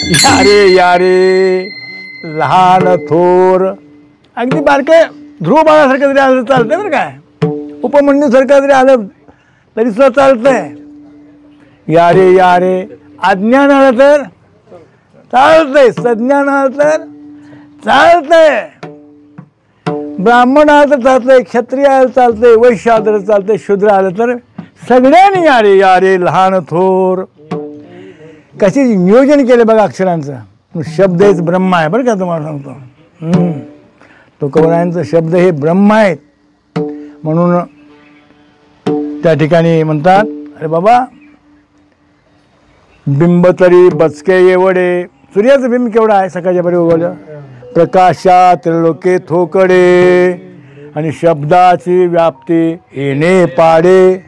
या रे लहान थोर, अगदी बारके ध्रुव बाळासारखं जरी आलं चालतंय बरं काय, उपमन्यूसारखं जरी आलं तरी सुद्धा चालतंय. या रे अज्ञान आलं तर चालतंय, सज्ञान आलं तर चालतंय, ब्राह्मण आलं तर चालतंय, क्षत्रिय आलं चालतंय, वैश्य आलं तर चालतंय, शूद्र आलं तर सगळ्यांनी या रे लहान थोर. कसे नियोजन केले बघा अक्षरांचं. शब्द हेच ब्रह्म आहे बरं का, तुम्हाला सांगतो. तुकोबरायांचं शब्द हे ब्रह्म आहेत. म्हणून त्या ठिकाणी म्हणतात, अरे बाबा बिंब तरी बचके एवढे. सूर्याचं बिंब केवढं आहे, सकाळच्या बरे उगवलं. प्रकाशात लोके थोकडे आणि शब्दाची व्याप्ती येणे पाडे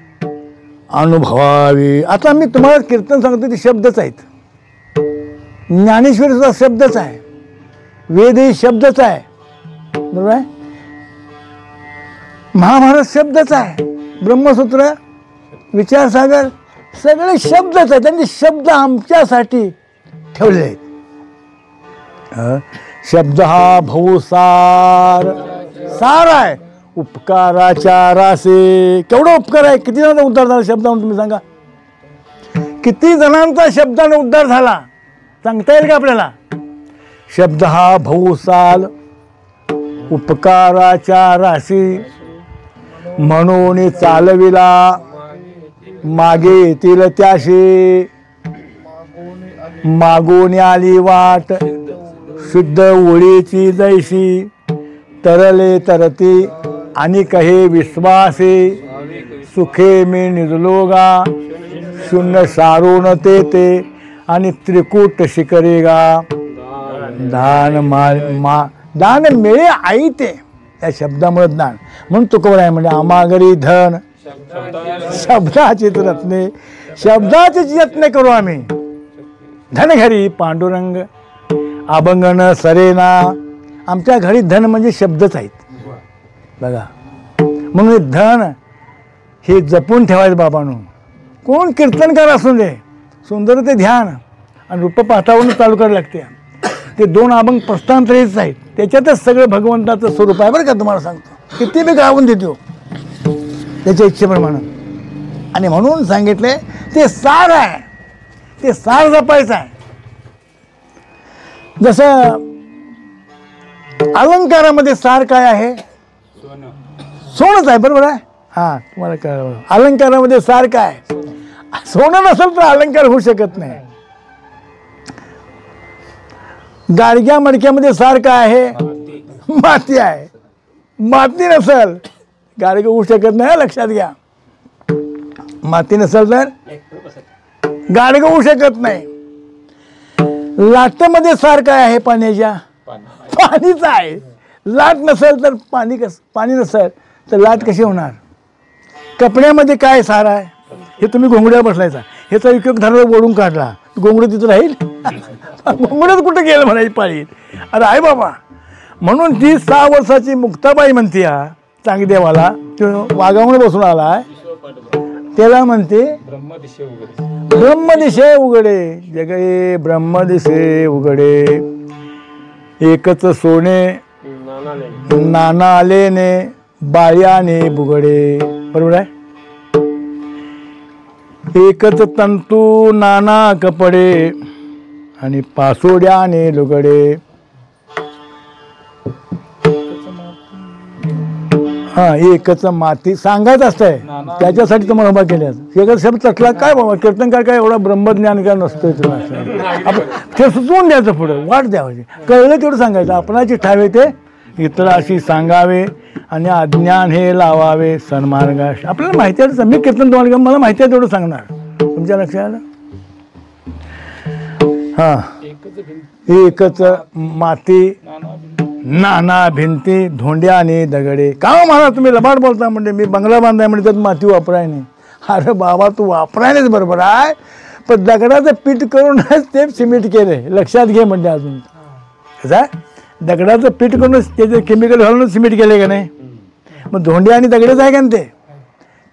अनुभवावी. आता मी तुम्हाला कीर्तन सांगतो ते शब्दच आहेत. ज्ञानेश्वरी सुद्धा शब्दच आहे, वेदही शब्दच आहे, बरोबर आहे. महाभारत शब्दच आहे, ब्रह्मसूत्र, विचारसागर सगळे शब्दच आहेत. त्यांनी शब्द आमच्यासाठी ठेवले आहेत. शब्द हा भौसार सार आहे, उपकाराच्या रासे. केवढा उपकार आहे, किती जणांचा उद्धार झाला शब्दावरून तुम्ही सांगा. किती जणांचा शब्दाने उद्धार झाला सांगता येईल का आपल्याला. शब्द हा भौसाल उपकाराच्या राशी, म्हणून चालविला मागे येतील त्याशी. मागून आली वाट शुद्ध ओळीची जैशी, तरले तरती आणि कहे विश्वासे. सुखे मी निजलोगा शून्य सारून ते आणि त्रिकूट शिकरेगा. दान मिळे आई ते, या शब्दामुळे ज्ञान. म्हणून तुकोबराय म्हणजे आमागरी धन शब्दाचीच रत्ने. शब्दाचीच यत्न करू आम्ही. धन घरी पांडुरंग अभंगन सरेना. आमच्या घरी धन म्हणजे शब्दच आहेत बघा. म्हणून धन हे जपून ठेवायचं बाबांनो. कोण कीर्तनकार असून दे, सुंदर ते ध्यान आणि रूप पाठावरून चालू करायला लागते. ते दोन अभंग प्रस्थांतरेच आहेत, त्याच्यातच सगळं भगवंताचं स्वरूप आहे बरं का. तुम्हाला सांगतो किती बी गावून देतो त्याच्या इच्छेप्रमाणे. आणि म्हणून सांगितले ते सार आहे, ते सार जपायचं आहे. जसं अलंकारामध्ये सार काय आहे, सोनच आहे बरोबर आहे. हा तुम्हाला कळलं. अलंकारामध्ये सार काय, सोनं नसेल तर अलंकार होऊ शकत नाही. गाडग्या मडक्यामध्ये सार काय आहे, माती आहे. माती नसेल गाडगे होऊ शकत नाही, लक्षात घ्या. माती नसेल तर गाडगे होऊ शकत नाही. लाटेमध्ये सार काय आहे, पाण्याच्या पाणीच आहे. लाट नसेल तर पाणी नसेल तर लाट कशी होणार. कपड्यामध्ये काय सार आहे, हे तुम्ही घोंगड्या बसलायचा, ह्याचा उपयोग धरला ओढून काढला, घोंगडं तिथं राहील. घोंगडच कुठं गेलं म्हणायची पाळी. अरे आहे बाबा. म्हणून ती 6 वर्षाची मुक्ताबाई म्हणते चांगदेवाला, वाघामुळे बसून आलाय, त्याला म्हणते ब्रह्मदिशे उघडे. जगे ब्रह्मदिशे उघडे, एकच सोने नाना आलेने बाळ्याने बुगडे. बरोबर आहे. एकच तंतू नाना कपडे आणि पासोड्याने लुगडे. हा एकच माती सांगायचं असतंय, त्याच्यासाठी तुम्हाला उभा केल्या. एकच शब्द तसला काय बाबा, कीर्तनकार काय एवढा ब्रह्मज्ञान काय नसतोय तुला. ते सुचवून द्यायचं, पुढं वाट द्यावायची. कळलं तेवढं सांगायचं. आपणाची ठावे ते इतराशी सांगावे आणि अज्ञान हे लावावे सन्मार्गास. आपल्याला माहिती आहे, मी कीर्तन तुम्हाला मला माहिती आहे तेवढं सांगणार. तुमच्या लक्षात आलं. हा एकच माती नाना भिंती धोंड्या आणि दगडे. का म्हणा तुम्ही लबाड बोलता म्हणजे मी बंगला बांधाय म्हणजे त्यात माती वापराय नाही. अरे बाबा तू वापरायलाच बरोबर आहे, पण दगडाचं पीठ करूनच ते सिमेंट केले. लक्षात घे म्हणजे अजून कसं दगडाचं पीठ करूनच त्याचे केमिकल घालून सिमेंट केले का नाही. मग धोंड्या आणि दगडेच आहे का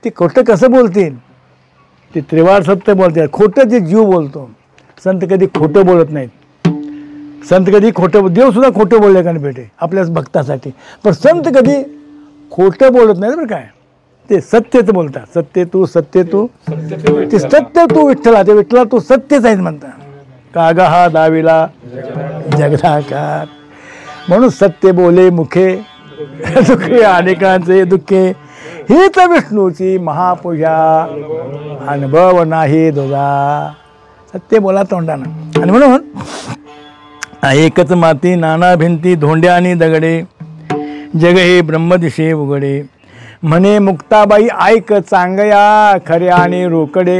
ते खोटं कसं बोलतील. ते त्रिवार सत्य बोलतात, खोटं ते जीव बोलतो. संत कधी खोटं बोलत नाहीत. संत कधी खोटं, देवसुद्धा खोटं बोलले का नाही भेटे आपल्याच भक्तासाठी, पण संत कधी खोटं बोलत नाही बरं काय, ते सत्यच बोलतात. सत्य तू ते सत्य तू विठ्ठला, ते विठ्ठला तू सत्यच आहेस म्हणता. कागा हा दाविला जगदाकार, म्हणून सत्य बोले मुखे दुःखे अनेकांचे दुःखे, हीच विष्णूची महापूजा अनुभव नाही तुझा. सत्य बोला तोंडानं. आणि म्हणून एकच माती नाना भिंती धोंड्या आणि दगडे, जग हे ब्रह्मदिशे उघडे, म्हणे मुक्ताबाई ऐक चांगया खऱ्या आणि रोकडे,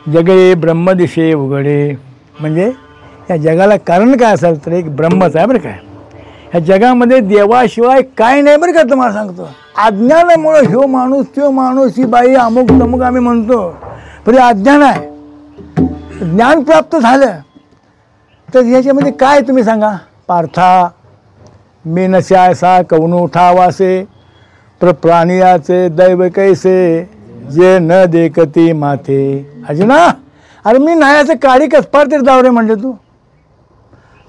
जग हे ब्रह्मदिशे उघडे. म्हणजे या जगाला कारण काय असेल तर एक ब्रह्मच आहे बरं काय. ह्या जगामध्ये देवाशिवाय काय नाही बरं का. तुम्हाला सांगतो, अज्ञानामुळं ह्यो माणूस त्यो माणूस ही बाई अमुक तमुक आम्ही म्हणतो, पण हे अज्ञान आहे. ज्ञान प्राप्त झालं तर ह्याच्यामध्ये काय तुम्ही सांगा. पार्था मी नशायसा कवनो उठावासे, प्राणियाचे दैव कैसे जे न देखती माथे. अर्जुना, अरे मी न्हायाचं काळी कसपार तरी दाव रे म्हणले तू.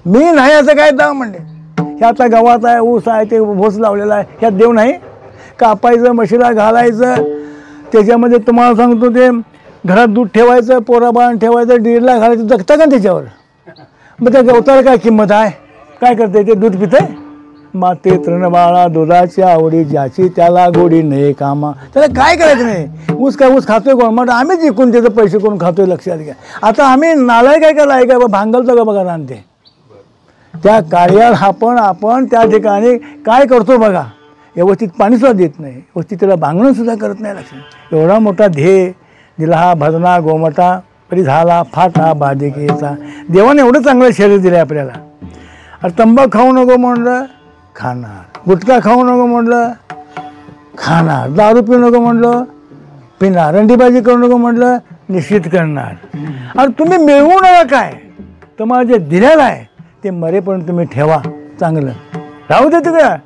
मी न्हायाचं काय दाव म्हणले. हे आता गव्हात आहे, ऊस आहे, ते भोस लावलेला आहे, ह्यात देव नाही. कापायचं, म्हशीला घालायचं, त्याच्यामध्ये तुम्हाला सांगतो ते घरात दूध ठेवायचं, पोराबाळानं ठेवायचं, डिरला घालायचं, जगता का त्याच्यावर. मग त्या गवताला काय किंमत आहे. काय करते ते, दूध पितंय. माते तृणबाळा दुधाच्या आवडी ज्याची त्याला गोडी नाही कामा. त्याला काय करायचं नाही. ऊस काय ऊस खातोय कोण, मग आम्हीच जिंकून त्याचे पैसे कोण खातोय लक्षात घ्या. आता आम्ही नालाय काय केला आहे का भांगलतो का बघा रानते. त्या कार्याला आपण त्या ठिकाणी काय करतो बघा. व्यवस्थित पाणीसुद्धा देत नाही, व्यवस्थित त्याला भांगणंसुद्धा करत नाही लक्षात. एवढा मोठा ध्येय दिला हा भजना गोमटा, तरी झाला फाटा बाधिकेचा. देवाने एवढं चांगलं शरीर दिलं आहे आपल्याला. अरे तंबाखू खाऊ नको म्हणलं खाणार, गुटखा खाऊ नको म्हणलं खाणार, दारू पिऊ नको म्हणलं पिणार, अंडीबाजी करू नको म्हणलं निश्चित करणार. आणि तुम्ही मिळवू नका काय. तुम्हाला जे दिलेलं आहे ते मरेपर्यंत तुम्ही ठेवा, चांगलं राहू दे तिकडं.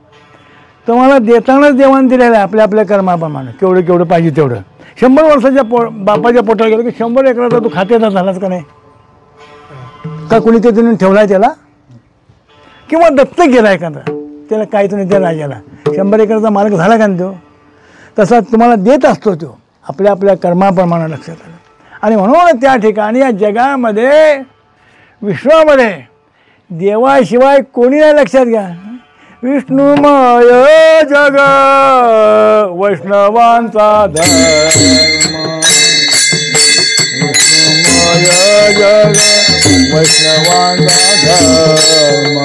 तुम्हाला देतानाच देवाने दिलेलं आहे आपल्या आपल्या कर्माप्रमाणे. केवढं केवढं पाहिजे तेवढं. 100 वर्षाच्या बापाच्या पोटावर गेलं की 100 एकराचा तू खात्याचा झालाच का नाही. का कुणी ते तुम्ही ठेवला आहे त्याला, किंवा दत्तक गेला एखादा त्याला काहीच नाही. त्या राजाला 100 एकराचा मालक झाला का नाही तो. तसा तुम्हाला देत असतो तो आपल्या आपल्या कर्माप्रमाणे लक्षात आलं. आणि म्हणून त्या ठिकाणी या जगामध्ये विश्वामध्ये देवाशिवाय कोणी नाही लक्षात घ्या. विष्णुमय जग वैष्णवांचा धर्म, विष्णुमय जग वैष्णवांचा धर्म.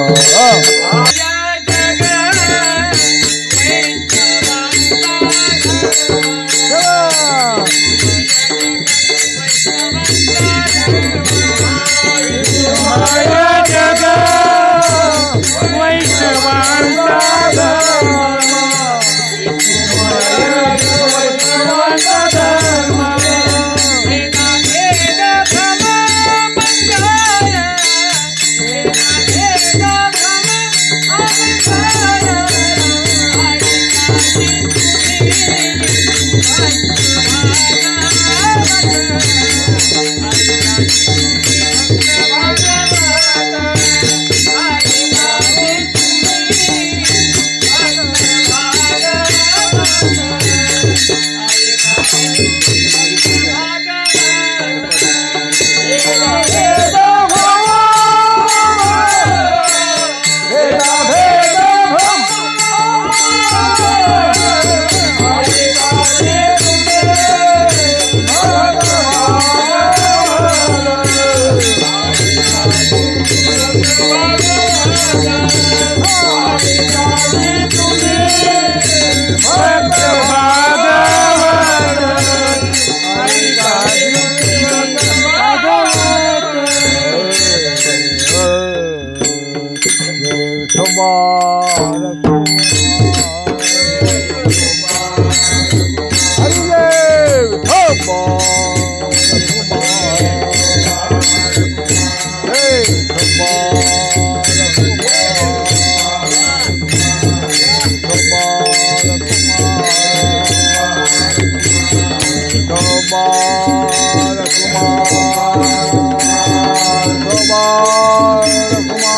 Kumar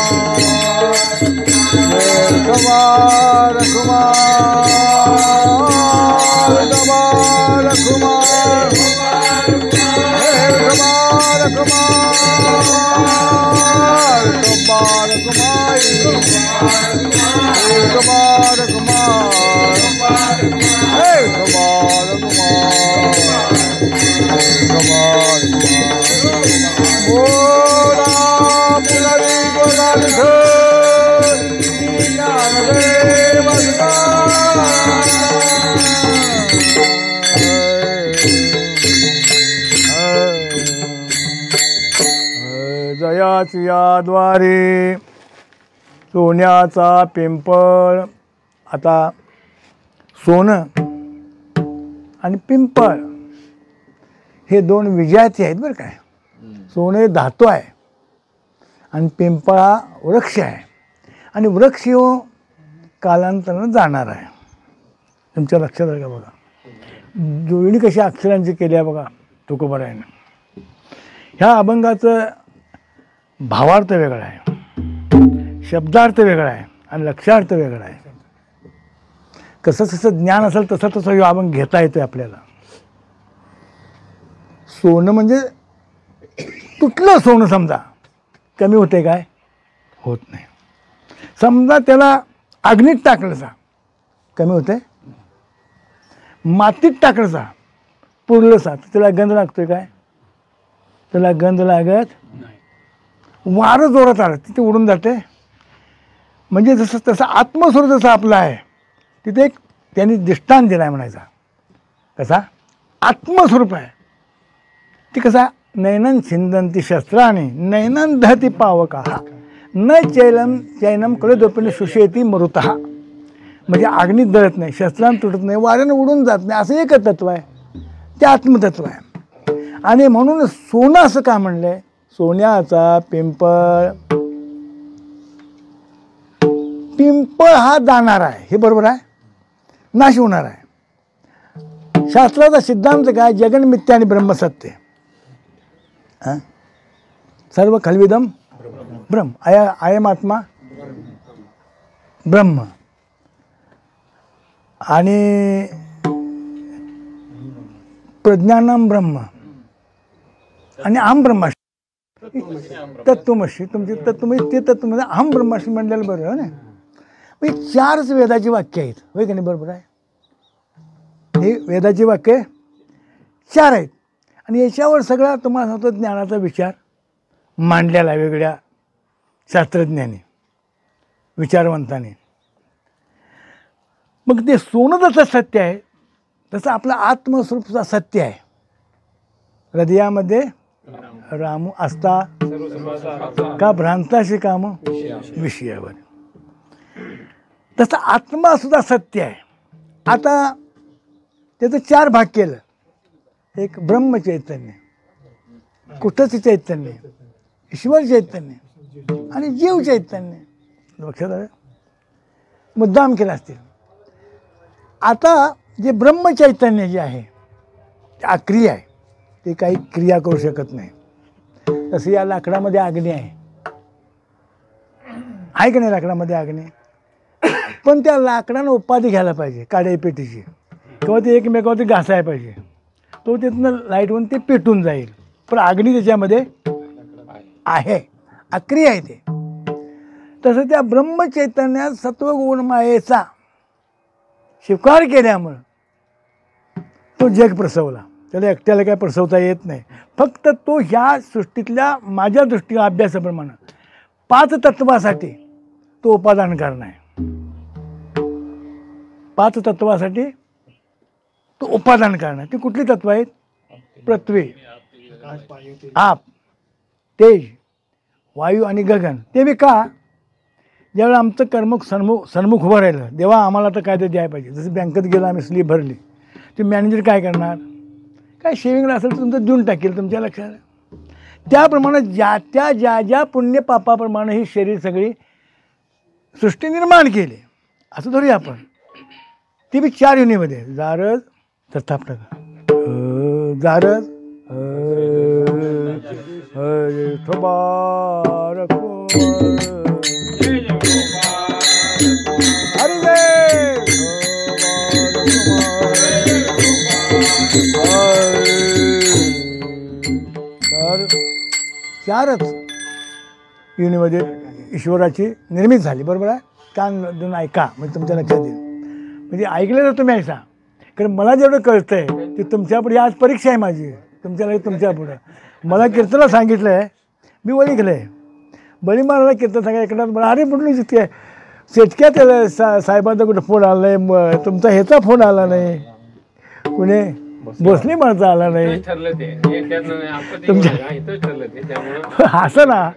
कुमार कुमार हे कुमार कुमार बोला पुनरी गोदानिध ज्ञानदेव जयाची याद्वारे सोन्याचा पिंपळ. आता सोनं आणि पिंपळ हे दोन विजयाचे आहेत बरं काय. सोने धातू आहे आणि पिंपळ हा वृक्ष आहे आणि वृक्ष हो कालांतरानं जाणार आहे. तुमच्या लक्षात आहे का बघा. जोडणी कशी अक्षरांची केली आहे बघा तुकोबारायानं. ह्या अभंगाचं भावार्थ वेगळा आहे, शब्दार्थ वेगळा आहे आणि लक्षार्थ वेगळा आहे. कसं जसं ज्ञान असेल तसं तसं हे अभंग घेता येतोय आपल्याला. सोनं म्हणजे तुटलं सोनं समजा कमी होते काय, होत नाही. समजा त्याला अग्नीत टाकलंसा कमी होते, मातीत टाकलंसा पुरलंसा तर त्याला गंध लागतोय काय, त्याला गंध लागत नाही. वारं जोरात आलं तिथे उडून जाते. म्हणजे जसं तसं आत्मस्वरूप जसं आपलं आहे तिथे एक त्यांनी दृष्टांत दिला आहे म्हणायचा. कसा आत्मस्वरूप आहे ती. कसा नैनन छिंदंती शस्त्राने नैनन दहती पावका न चैनम कळदोपिनी सुशेती मरुतः. म्हणजे अग्नीत जळत नाही, शस्त्रांत तुटत नाही, वाऱ्यानं उडून जात नाही, असं एकच तत्व आहे. ते आत्मतत्व आहे. आणि म्हणून सोनं असं का म्हणलंय, सोन्याचा पिंपळ. पिंपळ हा जाणार आहे हे बरोबर आहे, नाश होणार आहे. शास्त्राचा सिद्धांत काय, जगन मिथ्या आणि ब्रह्मसत्य. सर्व खलविदम ब्रह्म, अयम आत्मा ब्रह्म. आणि प्रज्ञानम ब्रह्म आणि अहम ब्रह्मास्मी तत्वमशी. तुमची तत्वमशी ते तत्वमध्ये अहम ब्रह्मास्मी म्हणलेलं बरोबर आहे ना. मग चारच वेदाची वाक्य आहेत होय का नाही, बरोबर आहे. हे वेदाची वाक्य चार आहेत आणि याच्यावर सगळा तुम्हाला सांगतो ज्ञानाचा विचार मांडलेला आहे वेगळ्या शास्त्रज्ञांनी विचारवंतांनी. मग ते सोनं जसं सत्य आहे तसं आपलं आत्मस्वरूप सत्य आहे. हृदयामध्ये रामू असता का भ्रांताशी काम विषयावर. तसं आत्मा सुद्धा सत्य आहे. आता त्याचं चार भाग केलं. एक ब्रह्मचैतन्य, कुठंच चैतन्य, ईश्वर चैतन्य आणि जीव चैतन्य. लक्षात आलं, मुद्दाम केला असतील. आता जे ब्रह्मचैतन्य जे आहे ते अक्रिय आहे, ते काही क्रिया करू शकत नाही. तसं या लाकडामध्ये अग्नी आहे की नाही, लाकडामध्ये अग्नी. पण त्या लाकडानं उपाधी घ्यायला पाहिजे काड्या पेटीची, किंवा ते एकमेकावरती घासायला पाहिजे. तो तिथनं लाईट होऊन ते पेटून जाईल. पण अग्नी त्याच्यामध्ये आहे, अक्रिय आहे ते. तसं त्या ब्रह्मचैतन्यात सत्वगुण मायेचा स्वीकार केल्यामुळं तो जग प्रसवला. त्याला एकट्याला काय प्रसवता येत नाही. फक्त तो ह्या सृष्टीतल्या माझ्या दृष्टीने अभ्यासाप्रमाणे 5 तत्वासाठी तो उपादान करणार आहे. 5 तत्वासाठी तो उपादान करणार. ती कुठली तत्व आहेत, पृथ्वी, आप, तेज, वायू आणि गगन. ते बी का, ज्यावेळेला आमचं कर्म सन्मुख उभं राहिलं तेव्हा आम्हाला तर काय ते द्यायला पाहिजे. जसं बँकेत गेलं आम्ही स्लीप भरली, ते मॅनेजर काय करणार, काय शेविंगला असेल तर तुमचं देऊन टाकेल. तुमच्या लक्षात. त्याप्रमाणे ज्या पुण्य पापाप्रमाणे ही शरीर सगळी सृष्टी निर्माण केली असं धरूया आपण. ती बी 4 युनीमध्ये जारज तथापट जारज चारच युनीमध्ये ईश्वराची निर्मिती झाली, बरोबर आहे. कान देऊन ऐका म्हणजे तुमच्या लक्षात येईल. म्हणजे ऐकलं तर तुम्ही ऐका, कारण मला जेवढं कळतं आहे ते तुमच्यापुढे आज परीक्षा आहे माझी, तुमच्यापुढं. मला कीर्तनाला सांगितलं आहे, मी ओळखलं आहे. बळी महाराजला कीर्तन सांगा ऐकणार, मला अरे म्हटलं जितके सेटक्या त्याला साहेबांचा कुठं फोन आला नाही, तुमचा ह्याचा फोन आला नाही, कुणी भोसले माणसा आला नाही तुमच्या. असं ना,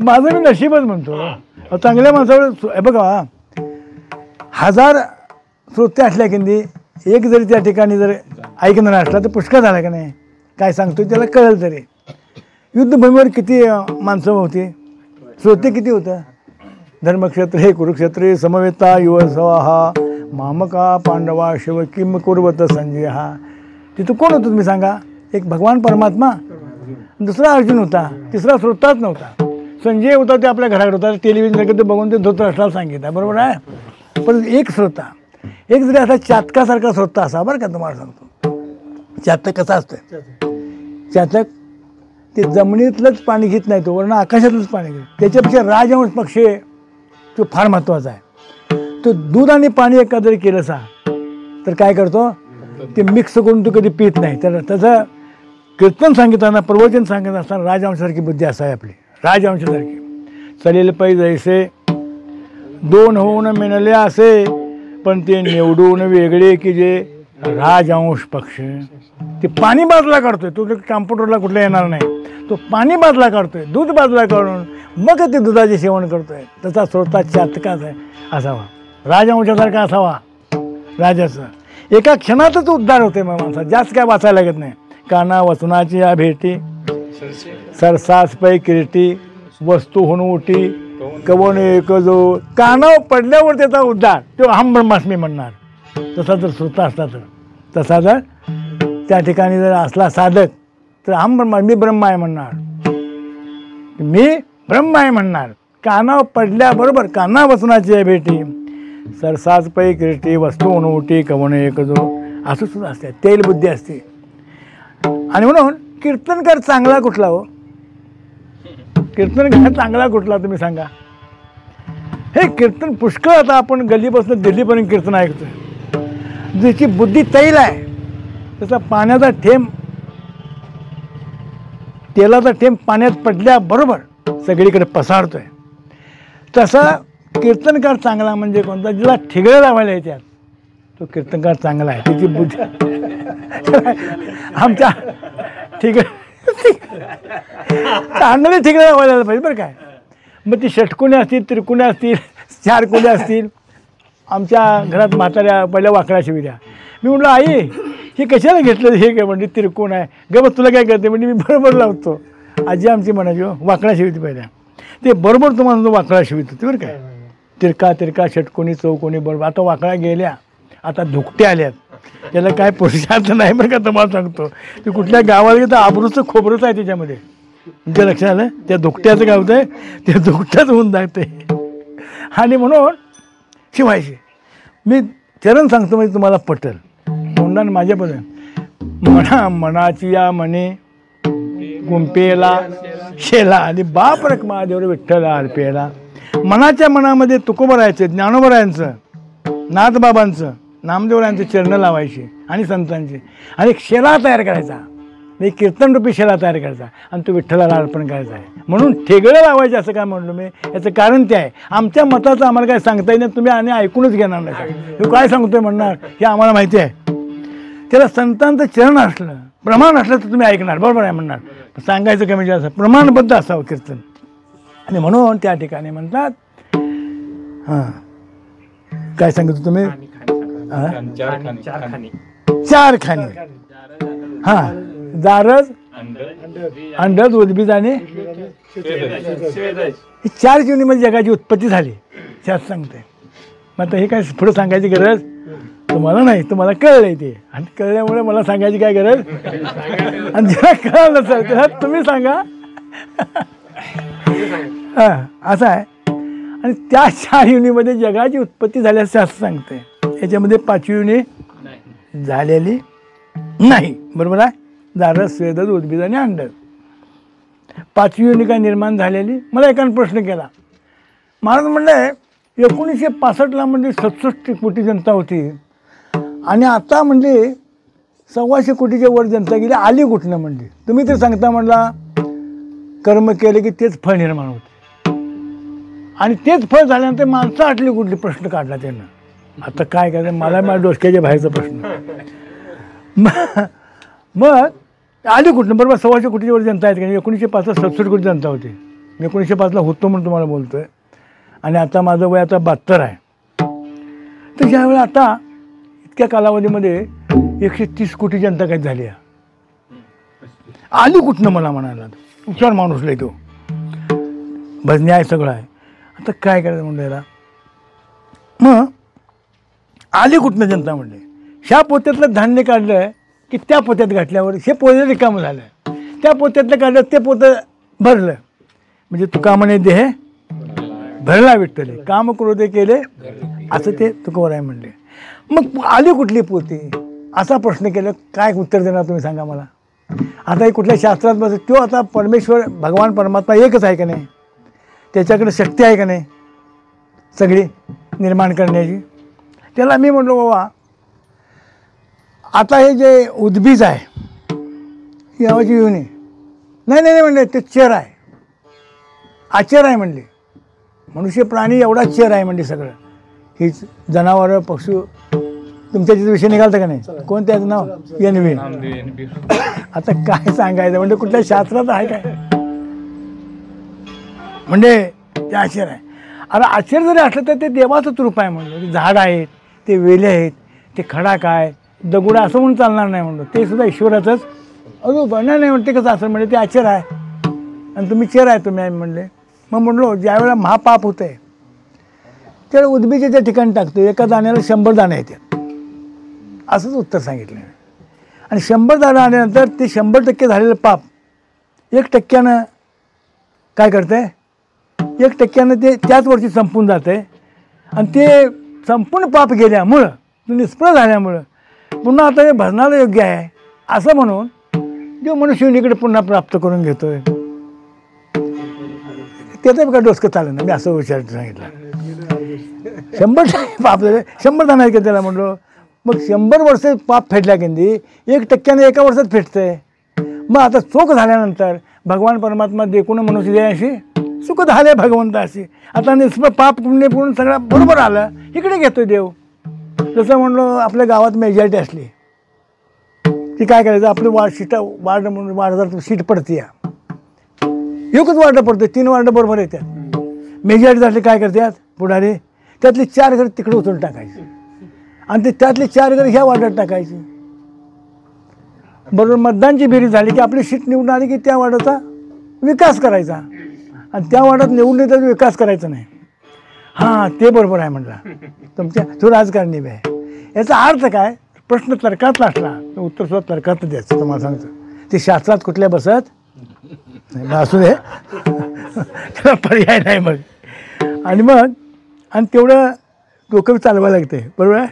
माझं मी नशीबच म्हणतो. चांगल्या माणसावर बघा, 1000 श्रोते असल्या की एक जरी त्या ठिकाणी जर ऐकणार असला तर पुष्कळ झाला का नाही. काय सांगतो त्याला कळेल. तरी युद्धभूमीवर किती माणसं होती, श्रोते किती होतं. धर्मक्षेत्रे कुरुक्षेत्रे समवेता युवसवाहा मामका पांडवा शिव किम कुर्वत संजय. हा तिथं कोण होतं तुम्ही सांगा. एक भगवान परमात्मा, दुसरा अर्जुन होता, तिसरा श्रोताच नव्हता. संजय होता ते आपल्या घराकडे होता, टेलिव्हिजन बघून ते धृतराष्ट्राला सांगितलं, बरोबर आहे. पण एक श्रोता, एक जरी असा चातकासारखा श्रोता असा, बरं का तुम्हाला सांगतो. चातक कसा असतोय, चातक ते जमिनीतलंच पाणी घेत नाही, तो वरून आकाशातलंच पाणी घेत. त्याच्यापेक्षा राजहंस पक्षी तो फार महत्त्वाचा आहे. तो दूध आणि पाणी एका जरी केलं सा तर काय करतो, ते मिक्स करून तो कधी पित नाही. तर त्याचं कीर्तन सांगितताना, प्रवचन सांगत असताना राजहंसासारखी बुद्धी असावी आपली, राजहंसासारखी. चालेल पै जैसे दोन होऊन मिळाले असे, पण ते निवडून वेगळे की जे राजहंस पक्ष. ते पाणी बाजूला काढतोय, तो कॉम्प्युटरला कुठला येणार नाही. तो पाणी बाजूला काढतोय, दूध बाजूला काढून मग ते दुधाचे सेवन करतोय. तसा स्वतः चातकाच आहे असावा, राजहंसासारखा असावा. राजाचं एका क्षणातच उद्धार होते मग माणसा, जास्त काय वाचायला लागत नाही. काना वचनाची या भेटी सरसास पै किरीटी वस्तू होऊन उठी कवन एक जो. कानावर पडल्यावर त्याचा उद्धार, तो अहम ब्रह्मास्मी म्हणणार. तसा जर श्रोता असला तर, तसा जर त्या ठिकाणी जर असला साधक तर अहम ब्रह्मा, मी ब्रह्म आहे म्हणणार, मी ब्रह्म आहे म्हणणार. कानावर पडल्याबरोबर काना वचनाची आहे भेटी सरसास पै किरीटी वस्तू होऊन उठी कवन एक जो. असं सुद्धा असते, तेल बुद्धी असते. आणि म्हणून कीर्तनकार चांगला कुठला हो, कीर्तनकार चांगला कुठला तुम्ही सांगा. हे कीर्तन पुष्कळ, आता आपण गल्लीपासून दिल्लीपर्यंत कीर्तन ऐकतोय. ज्याची बुद्धी तैल आहे, त्याचा पाण्याचा थेंब, तेलाचा थेंब पाण्यात पडल्याबरोबर सगळीकडे पसारतोय. तसा कीर्तनकार चांगला म्हणजे कोणता, ज्याला ठिगळं लावायला येतात तो कीर्तनकार चांगला आहे. त्याची बुद्धी आमच्या ठिगळ चांगले ठिगळं लावायला पाहिजे बरं काय. मग ती षटकोणी असतील, त्रिकोणी असतील, 4 कोणी असतील. आमच्या घरात म्हाताऱ्या पहिल्या वाकडा शिविऱ्या. मी म्हटलं आई हे कशाला घेतलं, हे काय म्हणजे त्रिकोण आहे ग, बघ तुला काय करते म्हणजे मी बरोबर लावतो. आजी आमची म्हणायची वाकडा शिविती पहिल्या, ते बरोबर तुम्हाला वाकडा शिवित होती बरं काय. तिरका षटकोणी चौकोणी बरोबर. आता वाकडा गेल्या, आता धुकट्या आल्यात, त्याला काय पुरुषार्थ नाही बरं का. तुम्हाला सांगतो ते कुठल्या गावाला गेलं तर आबरूचं खोबरंच आहे त्याच्यामध्ये. तुमच्या लक्षात आलं, त्या धुकट्याचं काय होतंय, ते धुकट्याच होऊन जाते. आणि म्हणून शिवायचे मी चरण सांगतो म्हणजे तुम्हाला पटेल. तोंडाने माझ्यापर्यंत मनाची या मने गुंपेला शेला आणि बाप रख महादेव विठ्ठला अर्पेला. मनाच्या मनामध्ये तुकोबरायचं, ज्ञानोबरायांचं, नाथबाबांचं, नामदेवरायांचं चरण लावायचे आणि संतांचे, आणि एक शेला तयार करायचा, एक कीर्तनरूपी शेला तयार करायचा आणि तो विठ्ठलाला अर्पण करायचा आहे. म्हणून ठेगळं लावायचे असं काय म्हणलो मी, याचं कारण ते आहे. आमच्या मताचं आम्हाला काय सांगता येईल नाही, तुम्ही आणि ऐकूनच घेणार नाही. हे काय सांगतोय म्हणणार हे आम्हाला माहिती आहे. त्याला संतांचं चरण असलं, प्रमाण असलं तर तुम्ही ऐकणार, बरोबर आहे म्हणणार. सांगायचं कमी जास्त प्रमाणबद्ध असावं कीर्तन. आणि म्हणून त्या ठिकाणी म्हणतात, हां काय सांगितलं तुम्ही, 4 खाणी. हां दारज, अंडज, उद्भिद आणि 4 जीवनीमध्ये जगाची उत्पत्ती झाली त्यात सांगते. मग आता हे काय पुढं सांगायची गरज तुम्हाला नाही, तुम्हाला कळलंय ते. आणि कळल्यामुळे मला सांगायची काय गरज, आणि ज्याला कळलं नसेल त्याला तुम्ही सांगा. हां असं आहे. आणि त्या 4 युनीमध्ये जगाची उत्पत्ती झाली असं सांगते. याच्यामध्ये 5वी युनी झालेली नाही, बरोबर आहे. दारस, स्वेदज, उद्भिद आणि अंडज. 5वी युनी काय निर्माण झालेली. मला एकाने प्रश्न केला महाराज म्हणले 1965ला म्हणजे 67 कोटी जनता होती आणि आता म्हणजे 125 कोटीच्या वर जनता गेली, आली कुठनं म्हणजे. तुम्ही तर सांगता म्हणला कर्म केले की तेच फळ निर्माण होते आणि तेच फळ झाल्यानंतर माणसं आटली कुठली, प्रश्न काढला त्यानं. आता काय करायचं, मला माझ्या डोसक्याच्या बाहेरचा प्रश्न. मग आली कुठनं, बरोबर 125 कोटीच्या वर जनता आहेत का. 1905ला 67 कोटी जनता होती. 1905ला होतो म्हणून तुम्हाला बोलतोय आणि आता माझं वय आता 72 आहे. तर ज्यावेळेला आता इतक्या कालावधीमध्ये 130 कोटी जनता काही झाली आहे. आली कुठनं मला म्हणायला, हुशार माणूस लय तो, भजनी आहे सगळं आहे. आता काय करायचं म्हणलं, मग आली कुठनं जनता म्हणले. ह्या पोत्यातलं धान्य काढलं की त्या पोत्यात घातल्यावर हे पोते रिकामं झालं, त्या पोत्यातलं काढलं ते पोतं भरलं. म्हणजे तुका म्हणे देह भरला विठ्ठले, काम क्रोधे केले, असं ते तुकोबर आहे म्हणले. मग आली कुठली पोती असा प्रश्न केला, काय उत्तर देणार तुम्ही सांगा मला. आता हे कुठल्या शास्त्रात बस, तो आता परमेश्वर भगवान परमात्मा एकच आहे का नाही, त्याच्याकडे शक्ती आहे का नाही सगळी निर्माण करण्याची. त्याला मी म्हटलो बाबा आता हे जे उद्बीज आहे याची युनी नाही नाही म्हणले, ते चेर आहे, आचर आहे म्हणले. मनुष्य प्राणी एवढा चेर आहे म्हणजे सगळं. ही जनावरं पक्षी तुमच्या तिथे विषय निघालतं का नाही, कोणत्याचं नाव एनवी. आता काय सांगायचं म्हणजे कुठल्या शास्त्रात आहे काय, म्हणजे ते आश्चर्य आहे. अरे आश्चर्य जरी असलं तर ते देवाचंच रूप आहे म्हणलं. ते झाड आहेत, ते वेले आहेत, ते खडा काय दगुडा असं म्हणून चालणार नाही म्हणलं, ते सुद्धा ईश्वराचंच रूप आहे. नाही म्हणते कसं असं म्हणजे ते आश्चर्य आहे आणि तुम्ही चेर आहे तुम्ही म्हणले. मग म्हणलो ज्यावेळेला महापाप होतं आहे त्यावेळेला उद्बीजेच्या ठिकाणी टाकतो, एका दाण्याला 100 दाणे येतात असंच उत्तर सांगितलं. आणि 100 दाणे आल्यानंतर ते 100% झालेलं पाप 1% काय करते, 1% ते त्याच वर्षी संपून जातं आहे. आणि ते संपूर्ण पाप गेल्यामुळं तो निष्फळ झाल्यामुळं पुन्हा आता हे भजनाला योग्य आहे असं म्हणून जो मनुष्य इकडे पुन्हा प्राप्त करून घेतोय त्याचं बघा डोसकं चालेल ना. मी असं विचार सांगितलं 100 पाप झाले, 100 दाणे आहे का त्याला म्हणलो. मग 100 वर्ष पाप फेडल्या की 1% एका वर्षात फेटतंय. मग आता चोख झाल्यानंतर भगवान परमात्मा देखून मनुष्य द्याशी सुख झाले भगवंताशी. आता निष्फळ पाप पुण्य पूर्ण सगळं बरोबर आलं, इकडे घेतोय देव. जसं म्हणलो आपल्या गावात मेजॉरिटी असली की काय करायचं, आपलं वार्ड म्हणून वार्डात सीट पडते, एकच वार्ड पडते, 3 वार्ड बरोबर येतात. मेजॉरिटी झाली काय करतात पुढारी, त्यातली 4 घर तिकडे उचलून टाकायची आणि ते त्यातले 4 घर ह्या वार्डात टाकायची. बरोबर मतदानची बेरीज झाली की आपली सीट निवडून आली की त्या वार्डाचा विकास करायचा आणि त्या वार्डात निवडून येतात विकास करायचा नाही. हां ते बरोबर आहे म्हटला तुमच्या, तो राजकारणी बी आहे. याचा अर्थ काय, प्रश्न तर्कातला असला तर उत्तर सुद्धा तर्कात द्यायचं. तुम्हाला सांगतो ते शास्त्रात कुठल्या बसत नाही, असू दे त्याला पर्याय नाही मग. आणि मग आणि तेवढं डोकं चालवायला लागते, बरोबर आहे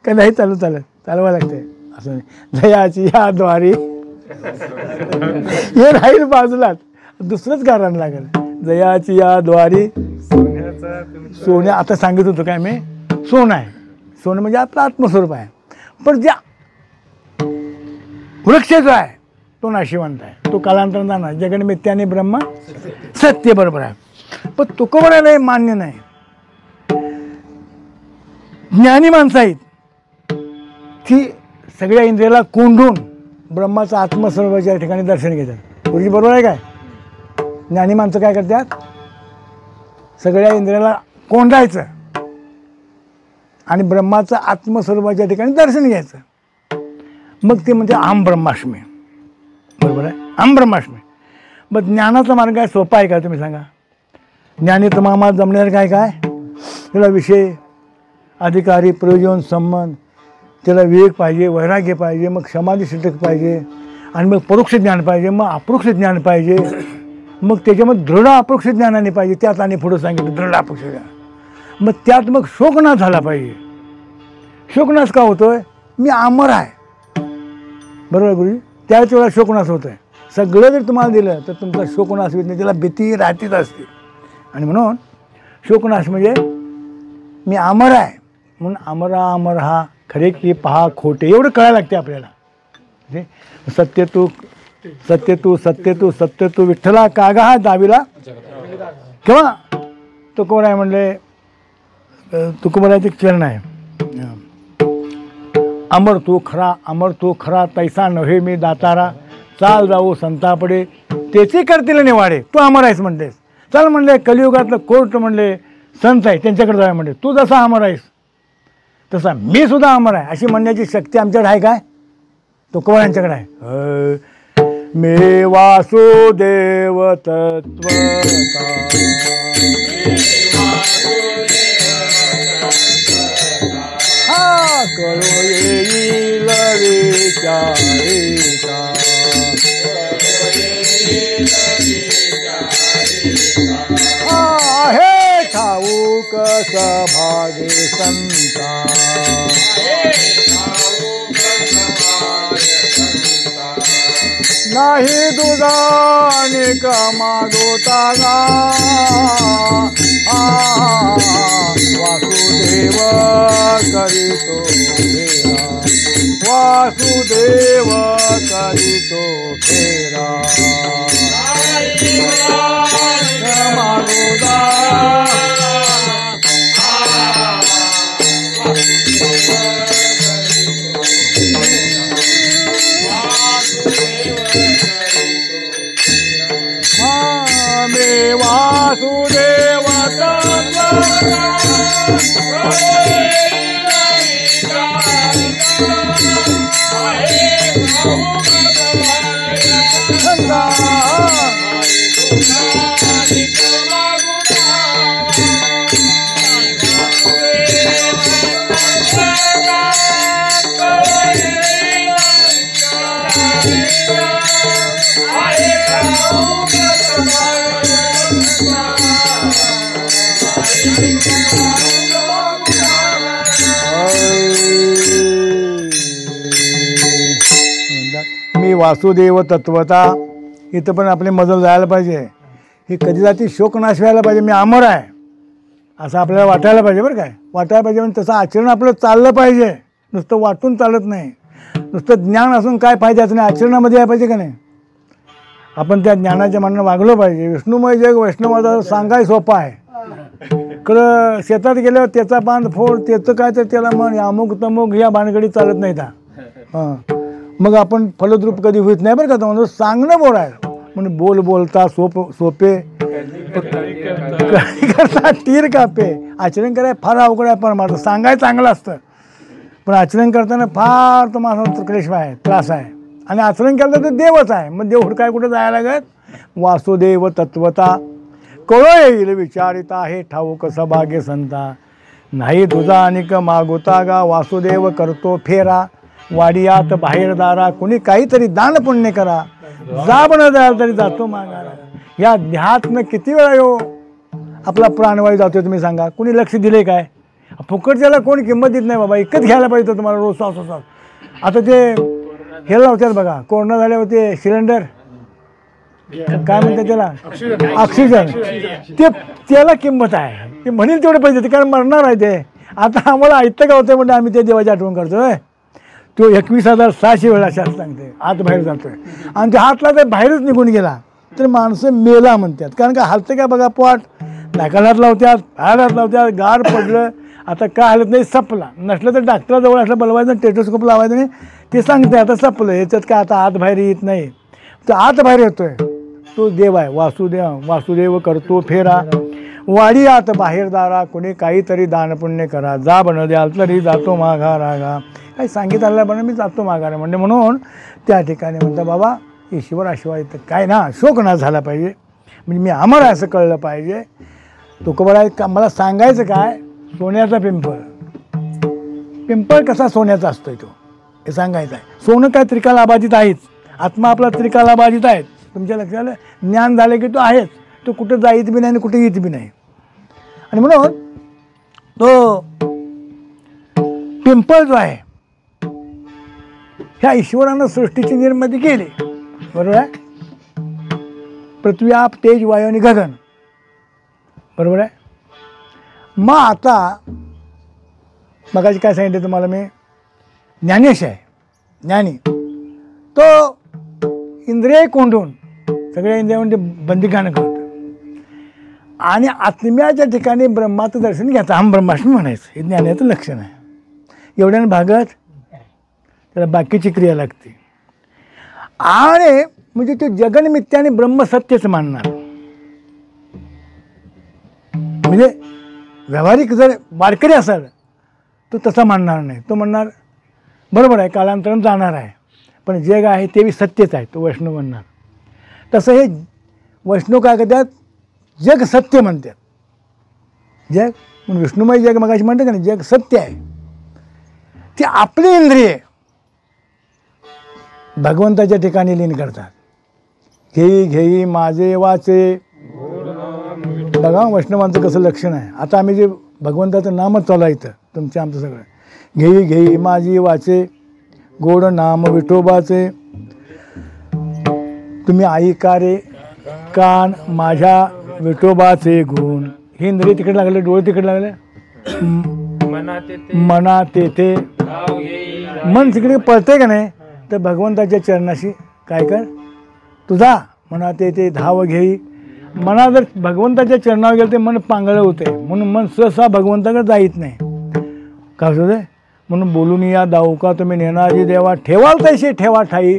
का नाही, चालवायला लागते असं नाही. जयाची या द्वारी हे राहील बाजूलाच, दुसरंच कारण लागेल. जयाची या द्वारी सोन्या, आता सांगित होतो काय मी, सोनं आहे. सोनं म्हणजे आपलं आत्मस्वरूप आहे. पण ज्या वृक्ष जो आहे तो नाशिवंत आहे, तो कालांतराने जाणार. जगन मिथ्याने ब्रह्म सत्य, बरोबर आहे. पण तुकोबराला हे मान्य नाही. ज्ञानी माणसं आहेत ती सगळ्या इंद्रियाला कोंडून ब्रह्माचं आत्मस्वरूपाच्या ठिकाणी दर्शन घेतात. पूर्वी बरोबर आहे काय, ज्ञानी माणसं काय करतात, सगळ्या इंद्रियाला कोंडायचं आणि ब्रह्माचं आत्मस्वरूपाच्या ठिकाणी दर्शन घ्यायचं. मग ते म्हणजे अहम ब्रह्मास्मी, बरोबर आहे, अहम ब्रह्मास्मी. मग ज्ञानाचा मार्ग काय सोपा आहे का तुम्ही सांगा. ज्ञानी तमामात जमणार काय काय, त्याला विषय अधिकारी प्रयोजन संबंध, त्याला विवेक पाहिजे, वैराग्य पाहिजे, मग समाधी शिल्लक पाहिजे आणि मग परोक्ष ज्ञान पाहिजे, मग अप्रोक्ष ज्ञान पाहिजे, मग त्याच्यामध्ये दृढ अप्रोक्ष ज्ञानाने पाहिजे. त्यात आणि पुढं सांगितलं दृढ अप्रोक्ष ज्ञान. मग त्यात मग शोकनाश झाला पाहिजे. शोकनाश का होतोय, मी अमर आहे, बरोबर गुरुजी, त्याच वेळेला शोकनाश होत आहे. सगळं जर तुम्हाला दिलं तर तुमचा शोकनाश होत नाही, त्याला भीती राहतीच असते. आणि म्हणून शोकनाश म्हणजे मी अमर आहे म्हणून अमरा अमर हा खरे की पहा खोटे एवढं कळायला लागते आपल्याला. सत्य तू सत्य तू सत्य तू सत्य तू विठ्ठला कागा हा दावीला किंवा तुकोबराय म्हणले तुकोबरायचे चरण आहे. अमर तू खरा तैसा नव्हे मी दातारा चाल जाऊ संतापडे त्याचे करतील निवाडे. तू अमर आहेस म्हणलेस. चल म्हणले कलियुगातलं कोर्ट म्हणले संत आहे त्यांच्याकडे जाऊया म्हणले. तू जसा अमर आहेस तसा मी सुद्धा अमर आहे अशी म्हणण्याची शक्ती आमच्याकडे आहे काय? तुकोबरायांच्याकडे आहे. मे वासुदेव तत्वता हा करो येईल विचारिता आहे ठाऊक सभागे संता नाही दुधानिक मागोता गा वासुदेव करीतो फेरा वासुदेव करीतो फेरा मागोता मे वासुदेव मी वासुदेव तत्वता. इथं पण आपले मजल जायला पाहिजे. ही कधी जाती शोकनाश व्हायला पाहिजे. मी अमर आहे असं आपल्याला वाटायला पाहिजे. बरं काय वाटायला पाहिजे म्हणजे तसं आचरण आपलं चाललं पाहिजे. नुसतं वाटून चालत नाही. नुसतं ज्ञान असून काय फायद्याचं नाही. आचरणामध्ये यायला पाहिजे का नाही. आपण त्या ज्ञानाच्या मानानं वागलं पाहिजे. विष्णुमय जग वैष्णवाचा सांगाय सोपा आहे. खरं शेतात गेल्यावर त्याचा बांध फोड त्याचं काय तर त्याला म्हण अमुक तमुक ह्या भानगडी चालत नाही का. हां मग आपण फलद्रूप कधी होत नाही बरं का. तो म्हणून सांगणं बोल आहे म्हणून बोल बोलता सोपे करता तीर कापे. आचरण करायला फार अवघड आहे. पण माझं सांगाय चांगलं असतं पण आचरण करताना फार तो माझा क्लेश आहे त्रास आहे. आणि आचरण केलं तर देवच आहे. मग देव हुडकाय कुठं जायला लागत. वासुदेव तत्वता कळो येईल विचारिता आहे ठाऊक सभागे संता नाही तुझा अनिक मागोता गा वासुदेव करतो फेरा वाडियात बाहेर दारा कुणी काहीतरी दान पुण्य करा जा बन द्याल तरी जातो मागारा. या ध्यातनं किती वेळा येऊ आपला प्राणवायू जातो तुम्ही सांगा. कुणी लक्ष दिले काय. फुकटच्याला कोण किंमत देत नाही बाबा. इकत घ्यायला पाहिजे तुम्हाला रोज सास. आता ते हे लावतात बघा कोरोना झाले होते सिलेंडर काय म्हणतात त्याला ऑक्सिजन. ते त्याला किंमत आहे. ते म्हणेल तेवढे पैसे ते कारण मरणार आहे ते. आता आम्हाला ऐकतं का होतं म्हणजे आम्ही ते देवाची आठवण करतोय. तो 21,600 वेळा शास्त्र सांगते आत बाहेर जातोय आणि त्या हातला ते बाहेरच निघून गेला तर माणसं मेला म्हणतात. कारण का हालतं काय बघा पोट नाकाला हात लावत्यात बाहेर हात लावत्यात गार पडलं आता काय हालत नाही सपला. नसलं तर डॉक्टरजवळ असलं बोलवायचं टेटोस्कोप लावायचं नाही ते सांगते आता सपलं याच्यात काय आता आत बाहेर येत नाही. तर आत बाहेर येतोय तो देव आहे. वासुदेव करतो फेरा वाडी आत बाहेर दारा कुणी काहीतरी दानपुण्य करा जा बन द्याल तरी जातो माघा रागा. काही सांगितलं आलं बन मी जातो माघारा म्हणजे म्हणून त्या ठिकाणी म्हणता बाबा ईश्वर आशिवाय तर काय ना शोक ना झाला पाहिजे. म्हणजे मी अमर असं कळलं पाहिजे. तुकोबराय का मला सांगायचं काय सोन्याचा पिंपळ कसा सोन्याचा असतोय तो हे सांगायचं आहे. सोनं काय त्रिकालाबाधित आहेच. आत्मा आपला त्रिकालाबाधित आहे. तुमच्या लक्षात आलं. ज्ञान झालं की तो आहेच. तो कुठं जाईत बी नाही आणि कुठे येत बी नाही. आणि म्हणून तो पिंपळ जो आहे ह्या ईश्वरानं सृष्टीची निर्मिती केली बरोबर आहे. पृथ्वी आप तेज वायू आणि गगन बरोबर आहे. मग आता मगाशी काय सांगितलं तुम्हाला मी, ज्ञानेश आहे, ज्ञानी तो इंद्रिय कोंडून सगळ्या इंद्रियामध्ये बंदिखानं करतो आणि आत्म्याच्या ठिकाणी ब्रह्माचं दर्शन घ्यायचं, हम ब्रह्मास्मी म्हणायचं. हे ज्ञानाचं लक्षण आहे. एवढ्यानं भागत त्याला बाकीची क्रिया लागते. आणि म्हणजे तो जगन्मिथ्या आणि ब्रह्मसत्यच मानणार. म्हणजे व्यावहारिक जर वारकरी असेल तो तसा मानणार नाही. तो म्हणणार बरोबर आहे, कालांतरानं जाणार आहे, पण जग आहे ते बी सत्यच आहे, तो वैष्णव म्हणणार. तसं हे वैष्णव काय करतात, जग सत्य म्हणतात. जग म्हणून विष्णुमय जग मगाशी म्हणतं का नाही, जग सत्य आहे. ते आपली इंद्रिये भगवंताच्या ठिकाणी लीन करतात. घेई घेई माझे वाचे. बघा वैष्णवांचं कसं लक्षण आहे. आता आम्ही जे भगवंताचं नामच चालू आहे इथं तुमचं आमचं सगळं. घेई घेई माझी वाचे गोड नाम विठोबाचे. तुम्ही ऐका रे कान माझ्या विठोबाचे गुण. हे इंद्रिय तिकडे लागले, डोळे तिकडे लागले, मना तेथे मन तिकडे पळते का नाही, तर भगवंताच्या चरणाशी काय कर, तुझा मना तेथे धाव घेई. मना जर भगवंताच्या चरणावर गेलं ते मन पांगळं होते, म्हणून मन सहसा भगवंताकडे जाईत नाही. का होतं म्हणून बोलून या दाऊ का तुम्ही नेणारी देवा. ठेवाल तैसे ठेवा ठाई